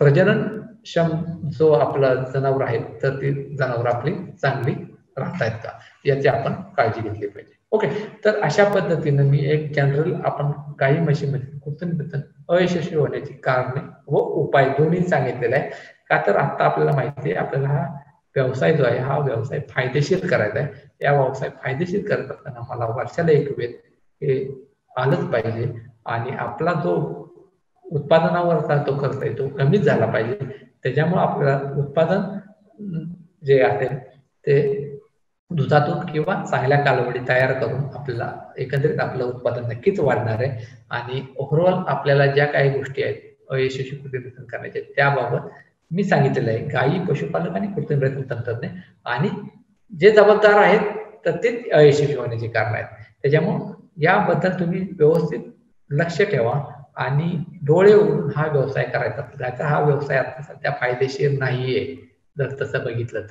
प्रजननक्षम जो आपला जनावर आहे तर ती जनावर आपली चांगली राहतायत का याची आपण काळजी घेतली पाहिजे. ओके. तर अशा पद्धतीने मी एक जनरल आपण गाई म्हशीमध्ये कृत्रिम अयशस्वी होण्याची कारणे व उपाय दोन्ही सांगितलेले आहे. का तर आता आपल्याला माहिती आहे आपल्याला हा व्यवसाय जो आहे हा व्यवसाय फायदेशीर करायचा आहे. या व्यवसाय फायदेशीर करत असताना मला वर्षाला एक वेळ हे आलंच पाहिजे आणि आपला जो उत्पादनावरचा तो खर्च आहे तो कमीच झाला पाहिजे. त्याच्यामुळे आपल्याला उत्पादन जे आहे ते दुधातून किंवा चांगल्या कालवडी तयार करून आपल्याला एकंदरीत आपलं उत्पादन नक्कीच वाढणार आहे. आणि ओव्हरऑल आपल्याला ज्या काही गोष्टी आहेत अयशस्वी कृत्रिम करण्याच्या त्याबाबत मी सांगितलेलं आहे. गायी, पशुपालक आणि कृत्रिम तंत्रज्ञ आणि जे जबाबदार आहेत तर ते अयशस्वी होण्याची कारण आहेत. त्याच्यामुळे याबद्दल तुम्ही व्यवस्थित लक्ष ठेवा आणि डोळे उघडून हा व्यवसाय करायचा. हा व्यवसाय आता सध्या फायदेशीर नाहीये जर तसं बघितलं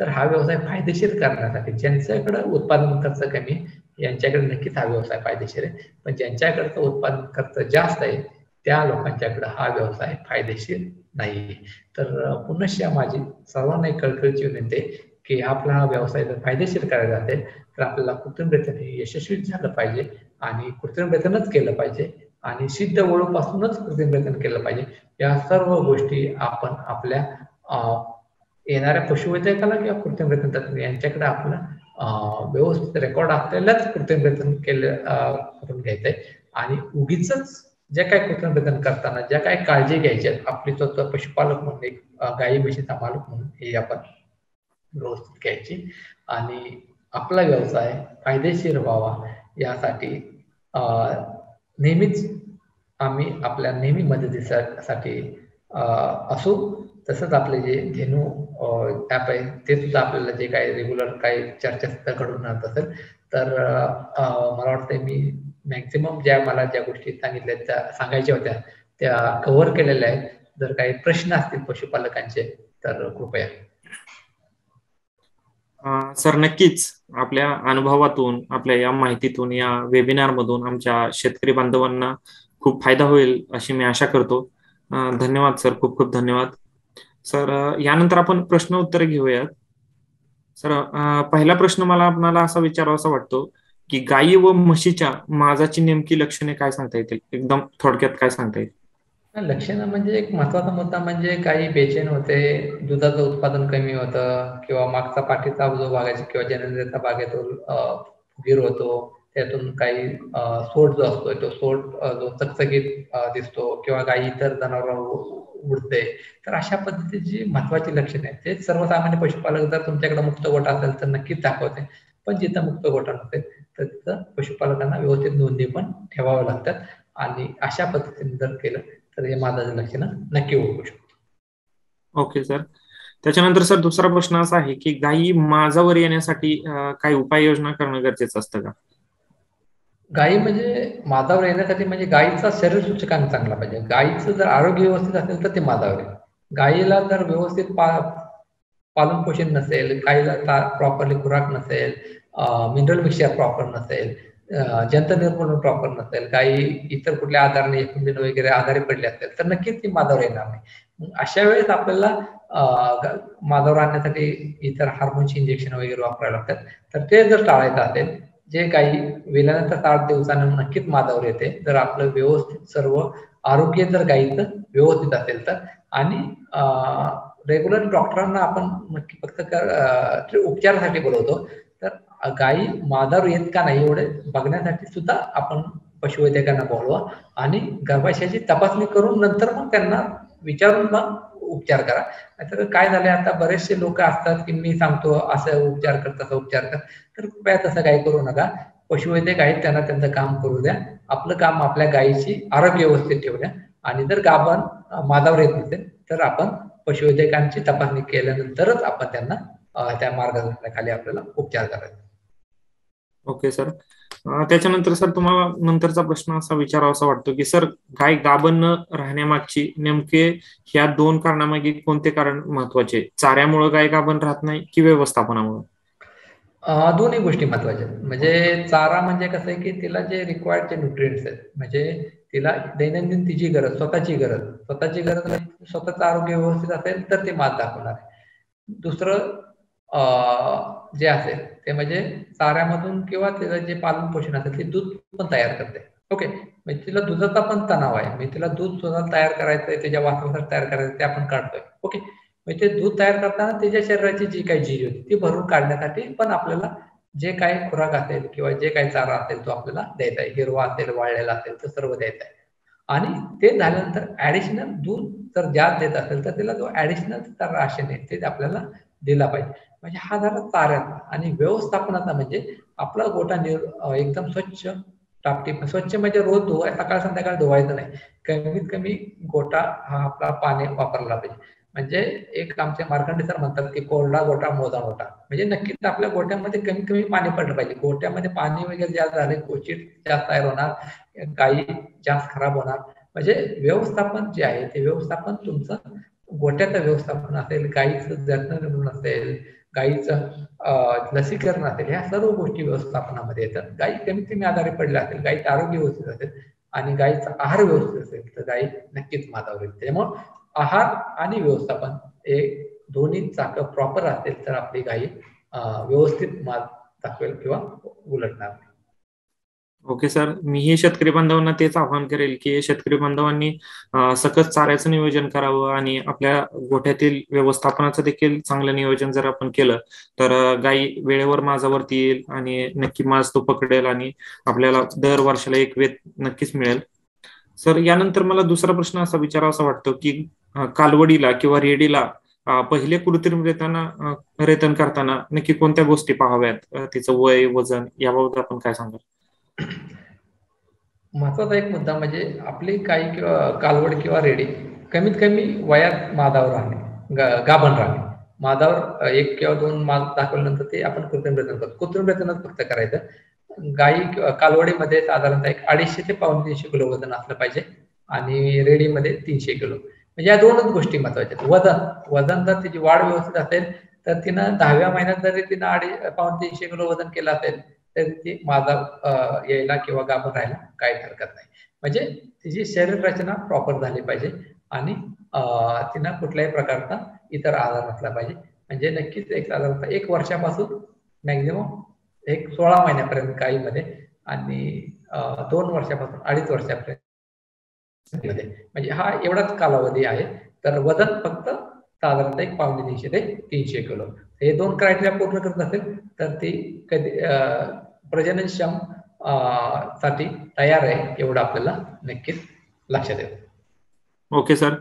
तर हा व्यवसाय फायदेशीर करण्यासाठी ज्यांच्याकडे उत्पादन खर्च कमी यांच्याकडे नक्कीच हा व्यवसाय फायदेशीर आहे. पण ज्यांच्याकडचं उत्पादन खर्च जास्त आहे त्या लोकांच्याकडे हा व्यवसाय फायदेशीर नाही. तर पुनश्च माझी सर्वांना एक कळकळीची विनंती आहे की आपला हा व्यवसाय जर फायदेशीर करायचा असेल तर आपल्याला कृत्रिमरित्या यशस्वी झालं पाहिजे आणि कृत्रिमरित्यानंच केलं पाहिजे आणि सिद्ध वळूपासूनच कृत्रिमरित्यानं केलं पाहिजे. या सर्व गोष्टी आपण आपल्या येणाऱ्या पशुवैद्यकाला किंवा कृत्रिम तंत्रज्ञ यांच्याकडे आपलं व्यवस्थित रेकॉर्ड असलेल्याच कृत्रिम केलं करून घ्यायचंय आणि उगीच जे काय कृत्रिम करताना ज्या काही काळजी घ्यायच्या आपली स्वतः पशुपालक म्हणून एक गायी म्हशीचा मालक म्हणून हे आपण व्यवस्थित घ्यायची आणि आपला व्यवसाय फायदेशीर व्हावा यासाठी नेहमीच आम्ही आपल्या नेहमी मदतीसाठी असू. तसंच आपले जे धेनू ॲप आहे ते सुद्धा आपल्याला जे काही रेग्युलर काही चर्चा घडून आणत असेल तर मला वाटतं मी मॅक्झिमम मला ज्या गोष्टी सांगितल्या त्या सांगायच्या होत्या त्या कव्हर केलेल्या आहेत. जर काही प्रश्न असतील पशुपालकांचे तर कृपया. सर नक्कीच आपल्या अनुभवातून, आपल्या या माहितीतून, या वेबिनार मधून आमच्या शेतकरी बांधवांना खूप फायदा होईल अशी मी आशा करतो. धन्यवाद सर, खूप खूप धन्यवाद सर. यानंतर आपण प्रश्न उत्तर घेऊयात. सर पहिला प्रश्न मला आपल्याला असा विचारावासा वाटतो की गायी व म्हशीच्या माजाची नेमकी लक्षणे काय सांगता येतील, एकदम थोडक्यात काय सांगता येईल? लक्षणं म्हणजे एक महत्वाचा मुद्दा म्हणजे गायी बेचैन होते, दुधाचं उत्पादन कमी होतं किंवा मागचा पाठीचा जो भाग आहे किंवा जननेंद्रियाचा भाग आहे तो फुगीर होतो, त्यातून काही सोट जो असतो तो सोट जो चकचकीत दिसतो किंवा गायी इतर जनावरांवर उडते. तर अशा पद्धतीची महत्वाची लक्षणे आहेत. ते सर्वसामान्य पशुपालक जर तुमच्याकडे मुक्त गोठा असेल तर नक्कीच दाखवते, पण जिथं मुक्त गोठा नसेल तर तिथं पशुपालकांना व्यवस्थित नोंदी पण ठेवाव्या लागतात आणि अशा पद्धतीने जर केलं तर हे माजाचं लक्षणं नक्की ओळखू शकतो. Okay sir. त्याच्यानंतर सर दुसरा प्रश्न असा आहे की गायी माजावर येण्यासाठी काही उपाययोजना करणं गरजेचं असतं का? गायी म्हणजे माजावर येण्यासाठी म्हणजे गायीचा शरीर सूचकांक चांगला पाहिजे. गायीचं जर आरोग्य व्यवस्थित असेल तर ते माजावर येईल. गायीला जर व्यवस्थित पालन पोषण नसेल, गायीला प्रॉपरली खुराक नसेल, मिनरल मिक्सचर प्रॉपर नसेल, जंत निर्मूलन प्रॉपर नसेल, गायी इतर कुठल्या आजाराने एकुंडीने वगैरे आजारी पडले असेल तर नक्कीच ती माजावर येणार नाही. अशा वेळेस आपल्याला माजावर आणण्यासाठी इतर हार्मोनची इंजेक्शन वगैरे वापरायला लागतात. तर ते जर टाळायचं असेल, जे गायी वेल्यानंतर 8 दिवसानं नक्कीच माजावर येते जर आपलं व्यवस्थित सर्व आरोग्य जर गायीचं व्यवस्थित असेल तर. आणि रेग्युलर डॉक्टरांना आपण नक्की फक्त उपचारासाठी बोलवतो. तर गायी माजावर येत का नाही एवढे बघण्यासाठी सुद्धा आपण पशुवैद्यकांना बोलवा आणि गर्भाशयाची तपासणी करून नंतर मग त्यांना विचारून मग उपचार करा. नाहीतर काय झालंय आता बरेचसे लोक असतात की मी सांगतो असं उपचार कर, तसा उपचार कर, तर कृपया तसं काही करू नका. पशुवैद्यक आहेत त्यांना त्यांचं काम करू द्या. आपलं काम आपल्या गायीची आरोग्य व्यवस्थित ठेवूया आणि जर गाभण माजावर येत नसेल तर आपण पशुवैद्यकांची तपासणी केल्यानंतरच आपण त्यांना त्या मार्गदर्शनाखाली आपल्याला उपचार करायचा. Okay sir. त्याच्यानंतर सर तुम्हाला नंतरचा प्रश्न असा विचारावासा वाटतो की सर गाय गाभण न राहण्यामागची नेमके ह्या 2 कारणामागे कोणते कारण महत्वाचे? चाऱ्यामुळे गाय गाभण राहत नाही की व्यवस्थापनामुळे? दोन्ही गोष्टी महत्वाच्या आहेत. म्हणजे चारा म्हणजे कसं आहे की तिला जे रिक्वायर्ड जे न्यूट्रिएंट्स आहेत म्हणजे तिला दैनंदिन तिची गरज, स्वतःची गरज म्हणजे स्वतःचं आरोग्य व्यवस्थित असेल तर ते मात दाखवणार आहे. दुसरं जे असेल ते म्हणजे चाऱ्यामधून किंवा तिचं जे पालन पोषण असेल ते दूध पण तयार करते. ओके, म्हणजे तिला दुधाचा पण तणाव आहे, म्हणजे तिला दूध सुद्धा तयार करायचंय, त्याच्या वासरासाठी तयार करायचं ते आपण काढतोय. ओके, म्हणजे ते दूध तयार करताना त्याच्या शरीराची जी काही झीज होती ती भरून काढण्यासाठी पण आपल्याला जे काही खुराक असेल किंवा जे काही चारा असेल तो आपल्याला द्यायचा आहे. हिरवा असेल, वाळलेला असेल तर सर्व द्यायचा आहे. आणि ते झाल्यानंतर ऍडिशनल दूध जर जास्त देत असेल तर त्याला जो ऍडिशनल राशन आहे ते आपल्याला दिला पाहिजे. म्हणजे हा झाला चाऱ्याचा. आणि व्यवस्थापनाचा म्हणजे आपला गोठा एकदम स्वच्छ टापटीप, स्वच्छ म्हणजे रोज सकाळ संध्याकाळ धुवायचं नाही. कमीत कमी गोठा हा आपला पाणी वापरला पाहिजे. म्हणजे एक आमचे मार्कंडे सर म्हणतात की कोरडा गोठा मोजा गोठा. म्हणजे नक्कीच आपल्या गोठ्यामध्ये कमीत कमी पाणी पडलं पाहिजे. गोठ्यामध्ये पाणी वगैरे जास्त झाले क्वचित जास्त तयार होणार, गायी जास्त खराब होणार. म्हणजे व्यवस्थापन जे आहे ते व्यवस्थापन तुमचं गोठ्याचं व्यवस्थापन असेल, गायीचं जतन असेल, गायीचं लसीकरण असेल, ह्या सर्व गोष्टी व्यवस्थापनामध्ये येतात. गायी कमीत कमी आजारी पडल्या असेल, गायीचं आरोग्य व्यवस्थित असेल आणि गायीचा आहार व्यवस्थित असेल तर गायी नक्कीच मातावर येईल. त्यामुळे आहार आणि व्यवस्थापन हे दोन्ही चाकं प्रॉपर असेल तर आपली गायी व्यवस्थित मात दाखवेल किंवा उलटणार नाही. ओके सर, मीही शेतकरी बांधवांना तेच आवाहन करेल की शेतकरी बांधवांनी सकस चाऱ्याचं नियोजन करावं आणि आपल्या गोठ्यातील व्यवस्थापनाचं देखील चांगलं नियोजन जर आपण केलं तर गायी वेळेवर माजावरती येईल आणि नक्की माज तो पकडेल आणि आपल्याला दर वर्षाला एक वेत नक्कीच मिळेल. सर यानंतर मला दुसरा प्रश्न असा विचारावासा वाटतो की कालवडीला किंवा रेडीला पहिले कृत्रिम रेतन करताना नक्की कोणत्या गोष्टी पाहाव्यात? तिचं वय, वजन याबाबत आपण काय सांगाल? महत्वाचा एक मुद्दा म्हणजे आपली गाई किंवा कालवड किंवा रेडी कमीत कमी वयात मादावर राहणे, गाभण राहणे. मादावर 1 किंवा 2 माद दाखवल्यानंतर ते आपण कृत्रिम रेतन करतो. कृत्रिम रेतनच फक्त करायचं. गाई कालवडीमध्ये साधारणतः 250 ते 350 किलो वजन असलं पाहिजे आणि रेडीमध्ये 300 किलो. म्हणजे या दोनच गोष्टी महत्वाच्या आहेत. वजन जर तिची वाढ व्यवस्थित असेल तर तिनं 10व्या महिन्यात जरी तिनं 250-300 किलो वजन केलं असेल तर ती माझा यायला किंवा गाभण राहायला काही हरकत नाही. म्हणजे तिची शरीर रचना प्रॉपर झाली पाहिजे आणि तिनं कुठल्याही प्रकारचा इतर आजार नसला पाहिजे. म्हणजे नक्कीच एक साधारणतः 1 वर्षापासून मॅक्झिमम 16 महिन्यापर्यंत गायीमध्ये आणि 2 वर्षापासून 2.5 वर्षापर्यंत म्हणजे हा एवढाच कालावधी आहे. तर वजन फक्त साधारणतः 250 ते 300 किलो हे 2 क्रायटेरिया पूर्ण करत असेल तर ती कधी प्रजननक्षम साठी तयार आहे एवढं आपल्याला नक्कीच लक्षात येतं. Okay sir.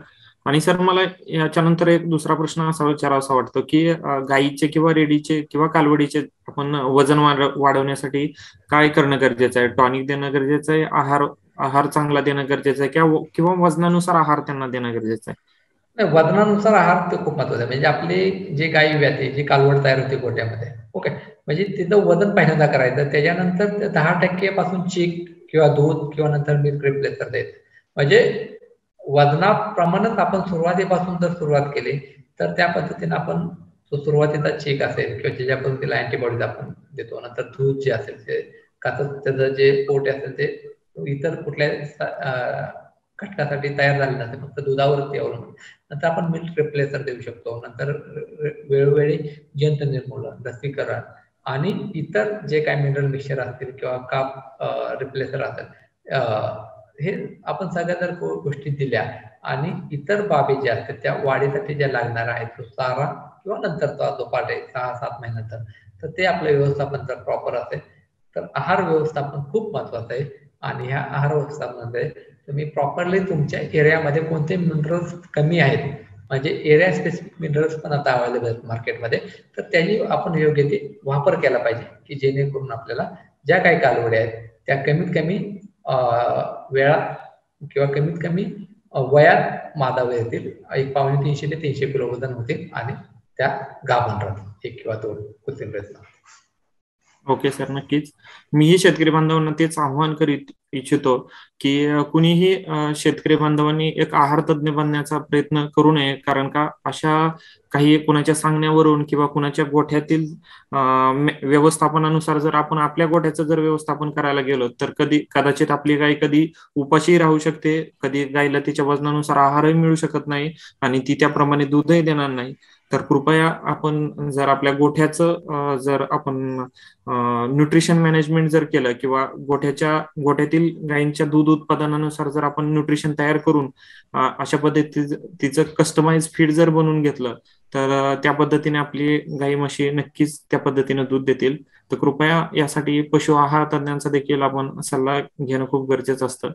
आणि सर मला याच्यानंतर एक दुसरा प्रश्न असा विचारावा वाटतो की गाईचे किंवा रेडीचे किंवा कालवडीचे आपण वजन वाढवण्यासाठी काय करणं गरजेचं आहे? टॉनिक देणं गरजेचं आहे, आहार चांगला देणं गरजेचं आहे किंवा वजनानुसार आहार त्यांना देणं गरजेचं आहे? नाही, वजनानुसार आहार ते खूप महत्वाचा आहे. म्हणजे आपली जे गाई व्याते जी कालवड तयार होते गोट्यामध्ये, ओके, म्हणजे तिथं वजन पहिल्यांदा करायचं, त्याच्यानंतर 10% पासून चीक किंवा दूध किंवा नंतर मिल्क रिप्लेसर द्यायचं. म्हणजे वजनाप्रमाणेच आपण सुरुवातीपासून जर सुरुवात केली तर त्या पद्धतीने आपण सुरुवातीचा चेक असेल किंवा ज्याच्या पद्धतीला अँटीबॉडीज आपण देतो, नंतर दूध जे असेल ते त्याचं जे पोट असेल ते इतर कुठल्या घटकासाठी तयार झाले नसेल, फक्त दुधावरती अवलंबून. नंतर आपण मिल्क रिप्लेसर देऊ शकतो. नंतर वेळोवेळी जंत निर्मूलन, लसीकरण आणि इतर जे काही मिनरल मिक्सचर असतील किंवा काप रिप्लेसर असेल हे आपण सगळ्या जर गोष्टी दिल्या आणि इतर बाबी ज्या असतात त्या वाढीसाठी ज्या लागणार आहेत तो चारा किंवा नंतर जो पाठ आहे 6-7 महिन्यानंतर, तर ते आपलं व्यवस्थापन जर प्रॉपर असेल तर आहार व्यवस्थापन खूप महत्वाचं आहे. आणि ह्या आहार व्यवस्थापनामध्ये तुम्ही प्रॉपरली तुमच्या एरियामध्ये कोणते मिनरल्स कमी आहेत, म्हणजे एरिया स्पेसिफिक मिनरल्स पण आता अवेलेबल आहेत मार्केटमध्ये, तर त्याची आपण योग्य ते वापर केला पाहिजे की जेणेकरून आपल्याला ज्या काही कालवडी आहेत त्या कमीत कमी वेळात किंवा कमीत कमी वयात मादावर येतील, 250 ते 300 किलो वजन होतील आणि त्या गाभण राहतील 1 किंवा 2 कृत्रिम प्रयत्न. ओके सर, नक्कीच. मीही शेतकरी बांधवांना तेच आव्हान करीत इच्छितो की कुणीही शेतकरी बांधवांनी एक आहार तज्ज्ञ बनण्याचा प्रयत्न करू नये. कारण का अशा काही कुणाच्या सांगण्यावरून किंवा कुणाच्या गोठ्यातील व्यवस्थापनानुसार जर आपण आपल्या गोठ्याचं जर व्यवस्थापन करायला गेलो तर कदाचित आपली गाय कधी उपाशी राहू शकते, कधी गायला तिच्या वजनानुसार आहारही मिळू शकत नाही आणि ती त्याप्रमाणे दूधही देणार नाही. तर कृपया आपण जर आपल्या गोठ्याचं जर आपण न्यूट्रिशन मॅनेजमेंट जर केलं किंवा गोठ्यातील गायींच्या दूध उत्पादनानुसार जर आपण न्यूट्रिशन तयार करून अशा तिचं कस्टमाइज फीड जर बनवून घेतलं तर त्या पद्धतीने आपली गाई म्हशी नक्कीच त्या पद्धतीने दूध देतील. तर कृपया यासाठी पशु आहार तज्ञांचा देखील आपण सल्ला घेणं खूप गरजेचं असतं.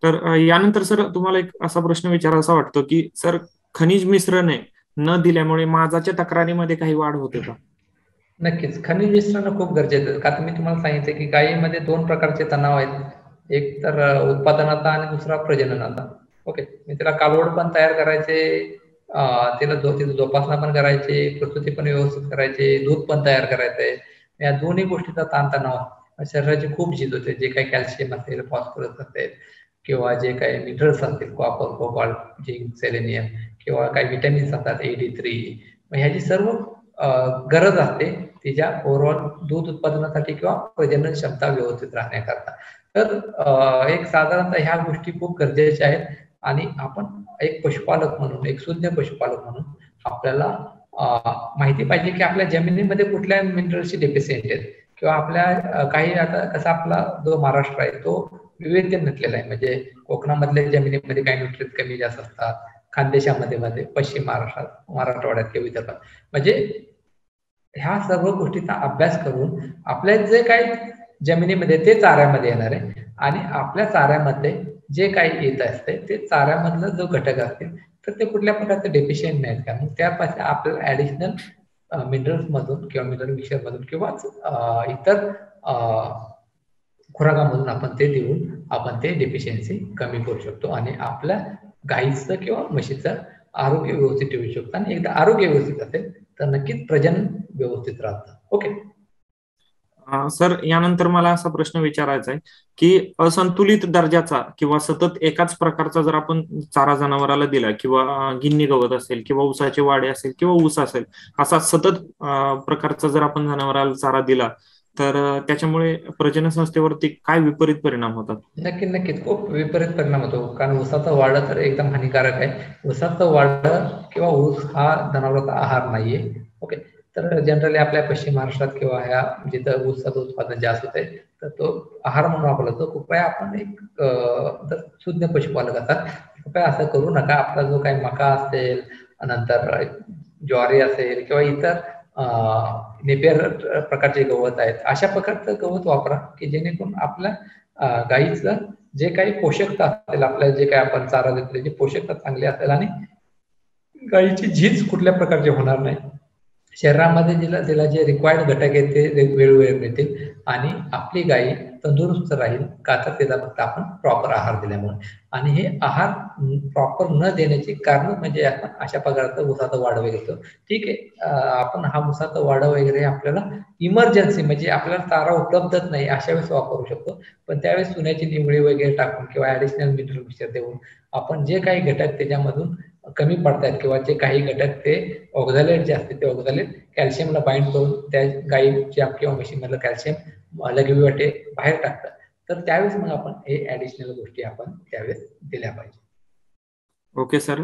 तर यानंतर सर तुम्हाला एक असा प्रश्न विचारायचा वाटतो की सर खनिज मिश्रणे न दिल्यामुळे माझाच्या तक्रारीमध्ये काही वाढ होते का? नक्कीच खनिज मिश्रण खूप गरजेचं आहे. का मी तुम्हाला सांगितलं की गायीमध्ये 2 प्रकारचे तणाव आहेत, एक तर उत्पादनाचा आणि दुसरा प्रजननाचा. ओके, मी तिला कालवड पण तयार करायचे, तिला जोपासना पण करायची, प्रसूती पण व्यवस्थित करायची, दूध पण तयार करायचंय. या दोन्ही गोष्टीचा ताणतणाव शरीराची खूप झीज होते. जे काही कॅल्शियम असेल, फॉस्फरस असेल किंवा जे काही मिनरल्स असतील, कॉपर, कोबाल्ट, झिंक, सेलेनियम किंवा काही विटॅमिन्स असतात AD3, ह्याची सर्व गरज असते तिच्या ओव्हरऑल दूध उत्पादनासाठी किंवा प्रजनन क्षमता व्यवस्थित राहण्याकरता. तर एक साधारणतः ह्या गोष्टी खूप गरजेच्या आहेत आणि आपण एक पशुपालक म्हणून, एक सुज्ञ पशुपालक म्हणून आपल्याला माहिती पाहिजे की आपल्या जमिनीमध्ये कुठल्या मिनरल्सची डेफिशियंट आहेत किंवा आपल्या काही आता कसा आपला जो महाराष्ट्र आहे तो विविध नटलेला आहे. म्हणजे कोकणामधल्या जमिनीमध्ये काही न्यूट्रिएंट्स कमी जास्त असतात, खानदेशामध्ये पश्चिम महाराष्ट्रात, मराठवाड्यात किंवा विदर्भात. म्हणजे ह्या सर्व गोष्टीचा अभ्यास करून आपल्या जे काही जमिनीमध्ये ते चाऱ्यामध्ये येणार आहे आणि आपल्या चाऱ्यामध्ये जे काही येत असते ते चाऱ्यामधलं जो घटक असतील तर ते कुठल्या प्रकारचे डेफिशियंट नाहीत का, मग त्यापासून आपल्याला ऍडिशनल मिनरल्स मधून किंवा मिनरल मिक्सचर मधून किंवा इतर खुराकामधून आपण ते देऊन आपण ते डेफिशियन्सी कमी करू शकतो आणि आपल्या गाईचं किंवा म्हशीचं आरोग्य व्यवस्थित ठेवू शकतो. आणि एकदा आरोग्य व्यवस्थित असेल तर नक्कीच प्रजनन व्यवस्थित राहतं. ओके सर, यानंतर मला असा प्रश्न विचारायचा आहे की असंतुलित दर्जाचा किंवा सतत एकाच प्रकारचा जर आपण चारा जनावराला दिला किंवा गिन्नी गवत असेल किंवा ऊसाचे वाडे असेल किंवा ऊस असेल, असा सतत प्रकारचा जर आपण जनावराला चारा दिला तर त्याच्यामुळे प्रजनन संस्थेवरती काय विपरीत परिणाम होतात? नक्कीच खूप विपरीत परिणाम होतो. कारण ऊसाचं वाढ तर एकदम हानिकारक आहे. ऊसाचं वाढ किंवा ऊस हा जनावरांचा आहार नाहीये. ओके, तर जनरली आपल्या पश्चिम महाराष्ट्रात किंवा ह्या जिथं ऊसाचं उत्पादन जास्त होते तर तो आहार म्हणून वापरला जातो. कृपया आपण एक जर शुद्ध पशुपालक असाल कृपया असं करू नका. आपला जो काही मका असेल, नंतर ज्वारी असेल किंवा इतर नेपियर प्रकारचे गवत आहेत, अशा प्रकारचं गवत वापरा की जेणेकरून आपल्या गाईचं जे काही पोषकता असेल, आपल्या जे काही आपण चारा देतो त्याची पोषकता चांगली असेल आणि गाईची झीज कुठल्या प्रकारची होणार नाही. शरीरामध्ये तिला जे रिक्वायर्ड घटक आहेत ते वेळोवेळी मिळतील आणि आपली गाई तंदुरुस्त राहील का तर त्याला फक्त आपण प्रॉपर आहार दिल्यामुळे. आणि हे आहार प्रॉपर न देण्याची कारण म्हणजे आपण अशा प्रकारचं ऊसाचं वाढ वगैरे घेतो. ठीक आहे, आपण हा ऊसाचं वाढ वगैरे आपल्याला इमर्जन्सी म्हणजे आपल्याला चारा उपलब्धच नाही अशा वेळेस वापरू शकतो. पण त्यावेळेस चुन्याची निवळी वगैरे टाकून किंवा ऍडिशनल मिनरल मिक्सचर देऊन आपण जे काही घटक त्याच्यामधून कमी पडतात किंवा जे काही घटक ते ऑक्झॅलेट जे असते ते ऑक्झॅलेट कॅल्शियमला बाइंड करून त्या गाईच्या किंवा म्हशीमधलं कॅल्शियम लघवीवाटे बाहेर टाकतात. तर त्यावेळेस मग आपण हे ऍडिशनल गोष्टी आपण त्यावेळेस दिल्या पाहिजे. Okay sir.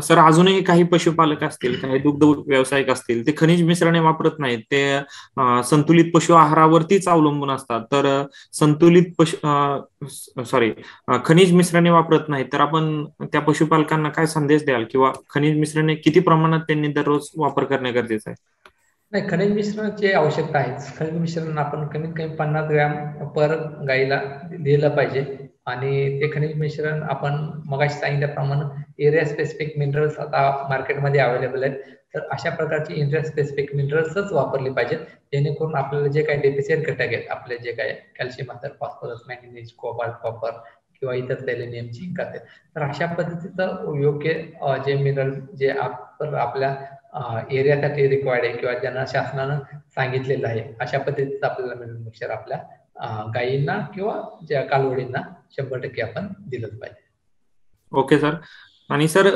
सर, अजूनही काही पशुपालक असतील, काही दुग्ध व्यावसायिक असतील, ते खनिज मिश्रणे वापरत नाहीत, ते संतुलित पशु आहारावरतीच अवलंबून असतात. तर संतुलित खनिज मिश्रणे वापरत नाहीत, तर आपण त्या पशुपालकांना काय संदेश द्याल किंवा खनिज मिश्रणे किती प्रमाणात त्यांनी दररोज वापर करणे गरजेचं आहे? नाही, खनिज मिश्रणाची आवश्यकता आहेच. खनिज मिश्रण आपण कमीत कमी 50 ग्रॅम पर गाईला दिलं पाहिजे. आणि ते खनिज मिश्रण आपण मगाशी सांगितल्याप्रमाणे एरिया स्पेसिफिक मिनरल्स आता मार्केटमध्ये अवेलेबल आहेत. तर अशा प्रकारची एरिया स्पेसिफिक मिनरल्सच वापरली पाहिजेत जेणेकरून आपल्याला जे काही डेफिशियंट घटक आहेत, आपले जे काही कॅल्शियम असेल, फॉस्फरस, मॅग्नेशियम, कोबाल्ट, कॉपर किंवा इतर सेलेनियम, झिंक असेल, तर अशा पद्धतीचं योग्य जे मिनरल जे आपल्या एरियासाठी रिक्वायर्ड आहे किंवा ज्यांना शासनानं सांगितलेलं आहे अशा पद्धतीचं आपल्याला मिनरल मिक्सचर आपल्या गायींना किंवा ज्या कालवडींना 100% आपण दिलंच पाहिजे. Okay sir. आणि सर,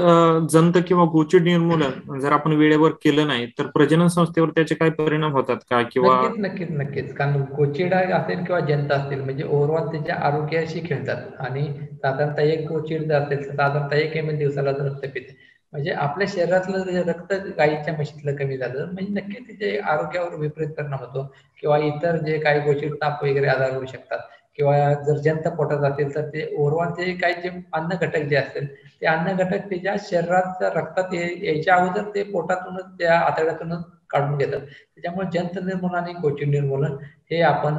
जंत किंवा गोचिड निर्मूलन जर आपण वेळेवर केलं नाही तर प्रजनन संस्थेवर त्याचे काय परिणाम होतात का? किंवा नक्कीच कारण गोचिडा असेल किंवा जंत असतील म्हणजे ओव्हरऑल त्याच्या आरोग्याशी खेळतात. आणि साधारणतः एक गोचिड जर असेल तर साधारणतः 1 ml दिवसाला रक्त पिते. म्हणजे आपल्या शरीरातलं रक्त गाईच्या म्हशीतलं कमी झालं म्हणजे नक्कीच तिचे आरोग्यावर विपरीत परिणाम होतो किंवा इतर जे काही गोचिड ताप वगैरे आजार होऊ शकतात. किंवा जर जंत पोटात असेल तर ते ओव्हरऑल ते काही जे अन्न घटक जे असतील ते अन्न घटक त्याच्या शरीराच्या रक्तात यायच्या अगोदर ते पोटातूनच त्या आतड्यातूनच काढून घेतात. त्याच्यामुळे जंत निर्मूलन आणि गोचिड निर्मूलन हे आपण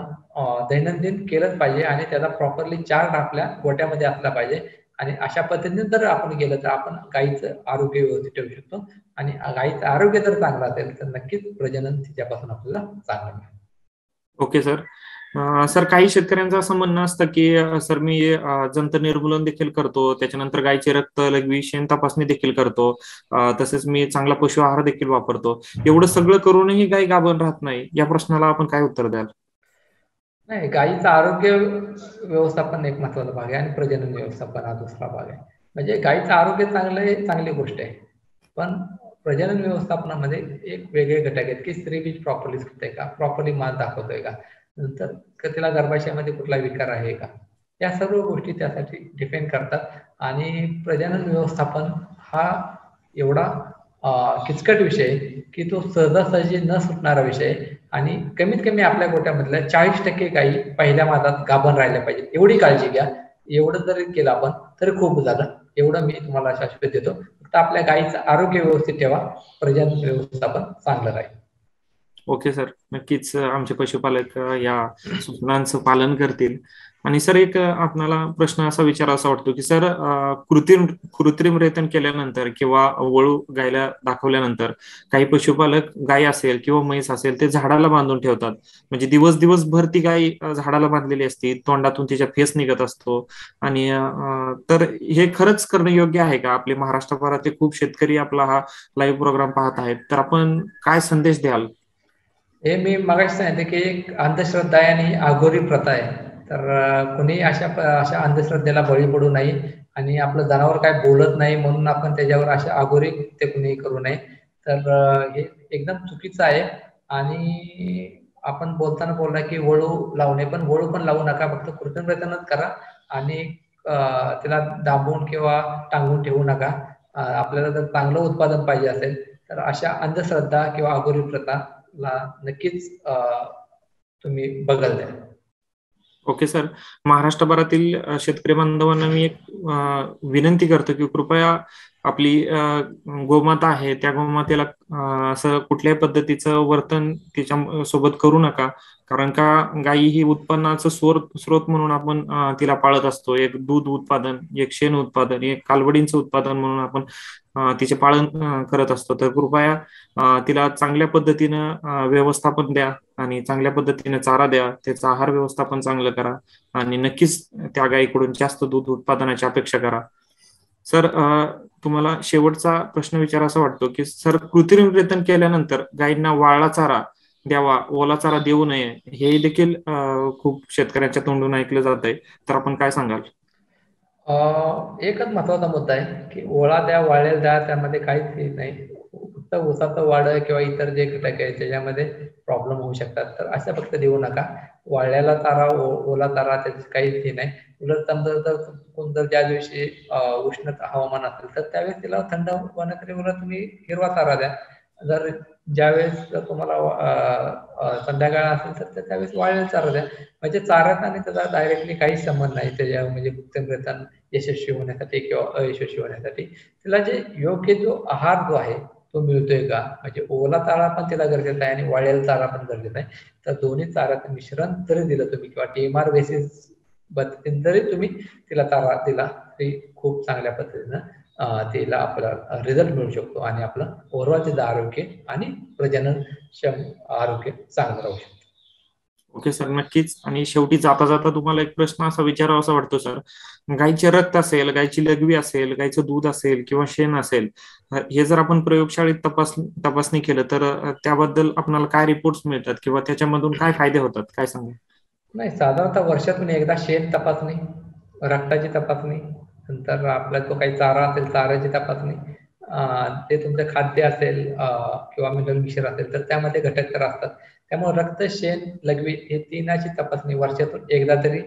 दैनंदिन केलंच पाहिजे आणि त्याचा प्रॉपरली चार्ट आपल्या गोट्यामध्ये असला पाहिजे. आणि अशा पद्धतीने जर आपण गेलं तर आपण गाईचं आरोग्य व्यवस्थित ठेवू शकतो. आणि गाईचं आरोग्य जर चांगलं असेल तर नक्कीच प्रजनन तिच्यापासून आपल्याला चांगलं मिळेल. Okay sir. सर, काही शेतकऱ्यांचं असं म्हणणं असतं की सर मी जंत निर्मूलन देखील करतो, त्याच्यानंतर गायचे रक्त, लघवी, शेण तपासणी देखील करतो, तसेच मी चांगला पशु आहार देखील वापरतो, एवढं सगळं करूनही गाय गाभण राहत नाही. या प्रश्नाला आपण काय उत्तर द्याल? नाही, गायीचं आरोग्य व्यवस्थापन एक महत्वाचा भाग आहे आणि प्रजनन व्यवस्थापन हा दुसरा भाग आहे. म्हणजे गायीचं आरोग्य चांगलं हे चांगली गोष्ट आहे, पण प्रजनन व्यवस्थापनामध्ये एक वेगळे घटक आहेत की स्त्री बीज प्रॉपरली सुटतंय का, प्रॉपरली माल दाखवतोय का, नंतर तिला गर्भाशयामध्ये कुठला विकार आहे का, या सर्व गोष्टी त्यासाठी डिपेंड करतात. आणि प्रजनन व्यवस्थापन हा एवढा किचकट विषय की तो सहजासहजी न सुटणारा विषय. आणि कमीत कमी आपल्या गोट्यामधल्या 40% गायी पहिल्या मादात गाभण राहिल्या पाहिजे, एवढी काळजी घ्या. एवढं जरी केलं आपण तरी खूप झालं, एवढं मी तुम्हाला शाश्वत देतो. फक्त आपल्या गायीचं आरोग्य व्यवस्थित ठेवा, प्रजनन व्यवस्थापन चांगलं राहील. ओके सर, नक्कीच आमचे पशुपालक या सूचनांचं पालन करतील. आणि सर, एक आपल्याला प्रश्न असा विचारायचा वाटतो की सर, कृत्रिम रेतन केल्यानंतर किंवा वळू गायला दाखवल्यानंतर काही पशुपालक गाय असेल किंवा म्हैस असेल ते झाडाला बांधून ठेवतात. म्हणजे दिवसभर ती गाय झाडाला बांधलेली असते, तोंडातून तिच्या फेस निघत असतो. आणि तर हे खरंच करणं योग्य आहे का? आपले महाराष्ट्रभरातले खूप शेतकरी आपला हा लाईव्ह प्रोग्राम पाहत आहेत, तर आपण काय संदेश द्याल? हे मी मगाशी सांगितलं की एक अंधश्रद्धा आहे आणि आगोरी प्रथा आहे. तर कुणी अशा अंधश्रद्धेला बळी पडू नये आणि आपलं जनावर काय बोलत नाही म्हणून आपण त्याच्यावर अशा आगोरी ते कुणी करू नये. तर हे एकदम चुकीचं आहे. आणि आपण बोलताना बोलला की वळू लावणे, पण वळू पण लावू नका, फक्त कृत्रिमरित्यानंच करा आणि त्याला दाबून किंवा टांगून ठेवू नका. आपल्याला जर चांगलं उत्पादन पाहिजे असेल तर अशा अंधश्रद्धा किंवा आगोरी प्रथाला नक्कीच तुम्ही बगल द्या. ओके सर, महाराष्ट्रभरातील शेतकरी बांधवांना मी एक विनंती करतो की कृपया आपली गोमाता आहे त्या गोमातेला असं कुठल्याही पद्धतीचं वर्तन तिच्या सोबत करू नका. कारण का गायी ही उत्पन्नाचं स्रोत म्हणून आपण तिला पाळत असतो. एक दूध उत्पादन, एक शेण उत्पादन, एक कालवडींचं उत्पादन म्हणून आपण तिचे पालन करत असतो. तर कृपया तिला चांगल्या पद्धतीनं व्यवस्थापन द्या आणि चांगल्या पद्धतीने चारा द्या, त्याचा आहार व्यवस्थापन चांगलं करा आणि नक्कीच त्या गायीकडून जास्त दूध उत्पादनाची अपेक्षा करा. सर, तुम्हाला शेवटचा प्रश्न विचारायचा वाटतो की सर, कृत्रिम रेतन केल्यानंतर गायींना वाळला चारा द्यावा, ओला चारा देऊ नये, हे देखील खूप शेतकऱ्यांच्या तोंडून ऐकलं जात आहे. तर आपण काय सांगाल? एकच महत्वाचा मुद्दा आहे की ओळा द्या, वाळेल द्या, त्यामध्ये काहीच नाही. फक्त ऊसाचं वाढ किंवा इतर जे घटक आहेत त्याच्यामध्ये प्रॉब्लेम होऊ शकतात. तर अशा फक्त देऊ नका. वाळलेला चारा, ओला चारा त्याचे काहीच हे नाही. उलट जर ज्या दिवशी उष्ण हवामान असेल तर त्यावेळेस तिला थंड होण्यासाठी उलट तुम्ही हिरवा चारा द्या. जर ज्यावेळेस तुम्हाला संध्याकाळ असेल तर त्यावेळेस वाळलेला चारा द्या. म्हणजे चाऱ्यात आणि त्याचा डायरेक्टली काहीच संबंध नाही. त्याच्या म्हणजे कृत्रिम यशस्वी होण्यासाठी किंवा अयशस्वी होण्यासाठी तिला जे योग्य जो आहार जो आहे तो मिळतोय का, म्हणजे ओला चारा पण तिला गरजेचा आहे आणि वाळलेला चारा पण गरजेचा आहे. तर दोन्ही चाऱ्याचं मिश्रण जरी दिलं तुम्ही किंवा TMR बेसिस पद्धतीने जरी तुम्ही तिला चारा दिला तरी खूप चांगल्या पद्धतीनं तिला आपला रिझल्ट मिळू शकतो आणि आपलं ओव्हरऑल तिचं आरोग्य आणि प्रजननक्षम आरोग्य चांगलं राहू शकतं. ओके सर, नक्कीच. आणि शेवटी जाता जाता तुम्हाला एक प्रश्न असा विचारावा असा वाटतो सर, गायीचे रक्त असेल, गायीची लघवी असेल, गायीचं दूध असेल किंवा शेण असेल, हे जर आपण प्रयोगशाळेत तपासणी केलं तर त्याबद्दल आपल्याला काय रिपोर्ट्स मिळतात किंवा त्याच्यामधून काय फायदे होतात, काय सांगा? नाही, साधारणतः वर्षातून एकदा शेण तपासणी, रक्ताची तपासणी, नंतर आपला जो काही चारा असेल चाऱ्याची तपासणी, ते तुमचं खाद्य असेल किंवा मिनरल मिक्सर असेल तर त्यामध्ये घटक तर असतात. त्यामुळे रक्त, शेण, लघवी हे तीनाची तपासणी वर्षातून एकदा तरी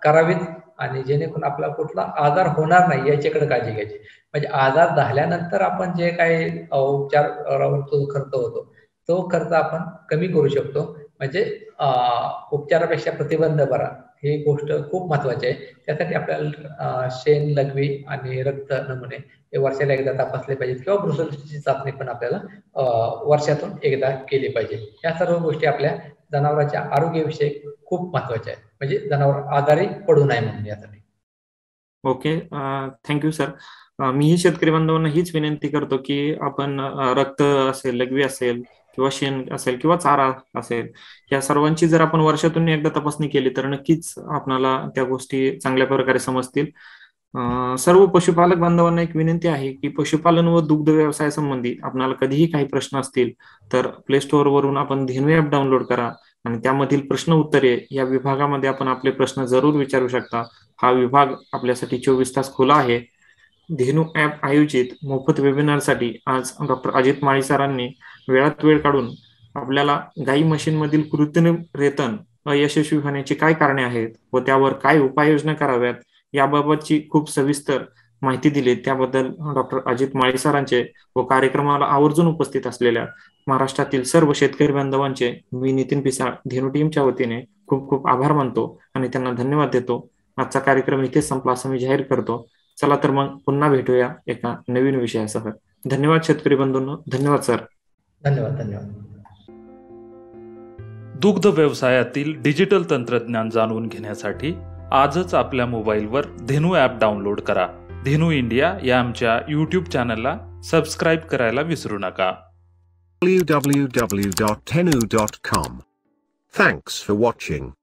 करावीच आणि जेणेकरून आपला कुठला आजार होणार नाही याच्याकडे काळजी घ्यायची. म्हणजे आजार झाल्यानंतर आपण जे काही उपचारावर खर्च होतो तो खर्च आपण कमी करू शकतो. म्हणजे उपचारापेक्षा प्रतिबंध बरा ही गोष्ट खूप महत्वाची आहे. त्यासाठी आपल्याला शेण, लघवी आणि रक्त नमुने हे वर्षाला एकदा तपासले पाहिजेत किंवा ब्रुसेल्सची चाचणी पण आपल्याला वर्षातून एकदा केली पाहिजे. या सर्व गोष्टी आपल्या जनावरांच्या आरोग्याविषयी खूप महत्वाच्या आहेत, म्हणजे जनावर आजारी पडू नये म्हणून यासाठी. Okay, thank you sir. मीही शेतकरी बांधवांना हीच विनंती करतो की आपण रक्त असेल, लघवी असेल किंवा शेण असेल किंवा चारा असेल, या सर्वांची जर आपण वर्षातून एकदा तपासणी केली तर नक्कीच आपणाला त्या गोष्टी चांगल्या प्रकारे समजतील. सर्व पशुपालक बांधवांना एक विनंती आहे की पशुपालन व दुग्ध व्यवसायासंबंधी आपणाला कधीही काही प्रश्न असतील तर प्ले स्टोअर वरून आपण धेनू ॲप डाउनलोड करा आणि त्यामधील प्रश्न उत्तरे या विभागामध्ये आपण आपले प्रश्न जरूर विचारू शकता. हा विभाग आपल्यासाठी 24 तास खुला आहे. धेनू ॲप आयोजित मोफत वेबिनारसाठी आज डॉक्टर अजित माळी सरांनी वेळात वेळ काढून आपल्याला गाई मशीनमधील कृत्रिम रेतन अयशस्वी होण्याची काय कारणे आहेत व त्यावर काय उपाययोजना कराव्यात याबाबतची खूप सविस्तर माहिती दिली. त्याबद्दल डॉक्टर अजित माळी सरांचे व कार्यक्रमाला आवर्जून उपस्थित असलेल्या महाराष्ट्रातील सर्व शेतकरी बांधवांचे मी नितीन पिसाळ धेनू टीमच्या वतीने खूप खूप आभार मानतो आणि त्यांना धन्यवाद देतो. आजचा कार्यक्रम इथेच संपला असं मी जाहीर करतो. चला तर मग पुन्हा भेटूया एका नवीन विषयासह. धन्यवाद शेतकरी बंधूंनो. धन्यवाद सर. धन्यवाद. दुग्ध व्यवसायातील डिजिटल तंत्रज्ञान जाणून घेण्यासाठी आजच आपल्या मोबाईलवर धेनू ॲप डाउनलोड करा. धेनू इंडिया या आमच्या YouTube चॅनलला सबस्क्राईब करायला विसरू नका. www.dhenu.com. Thanks for watching.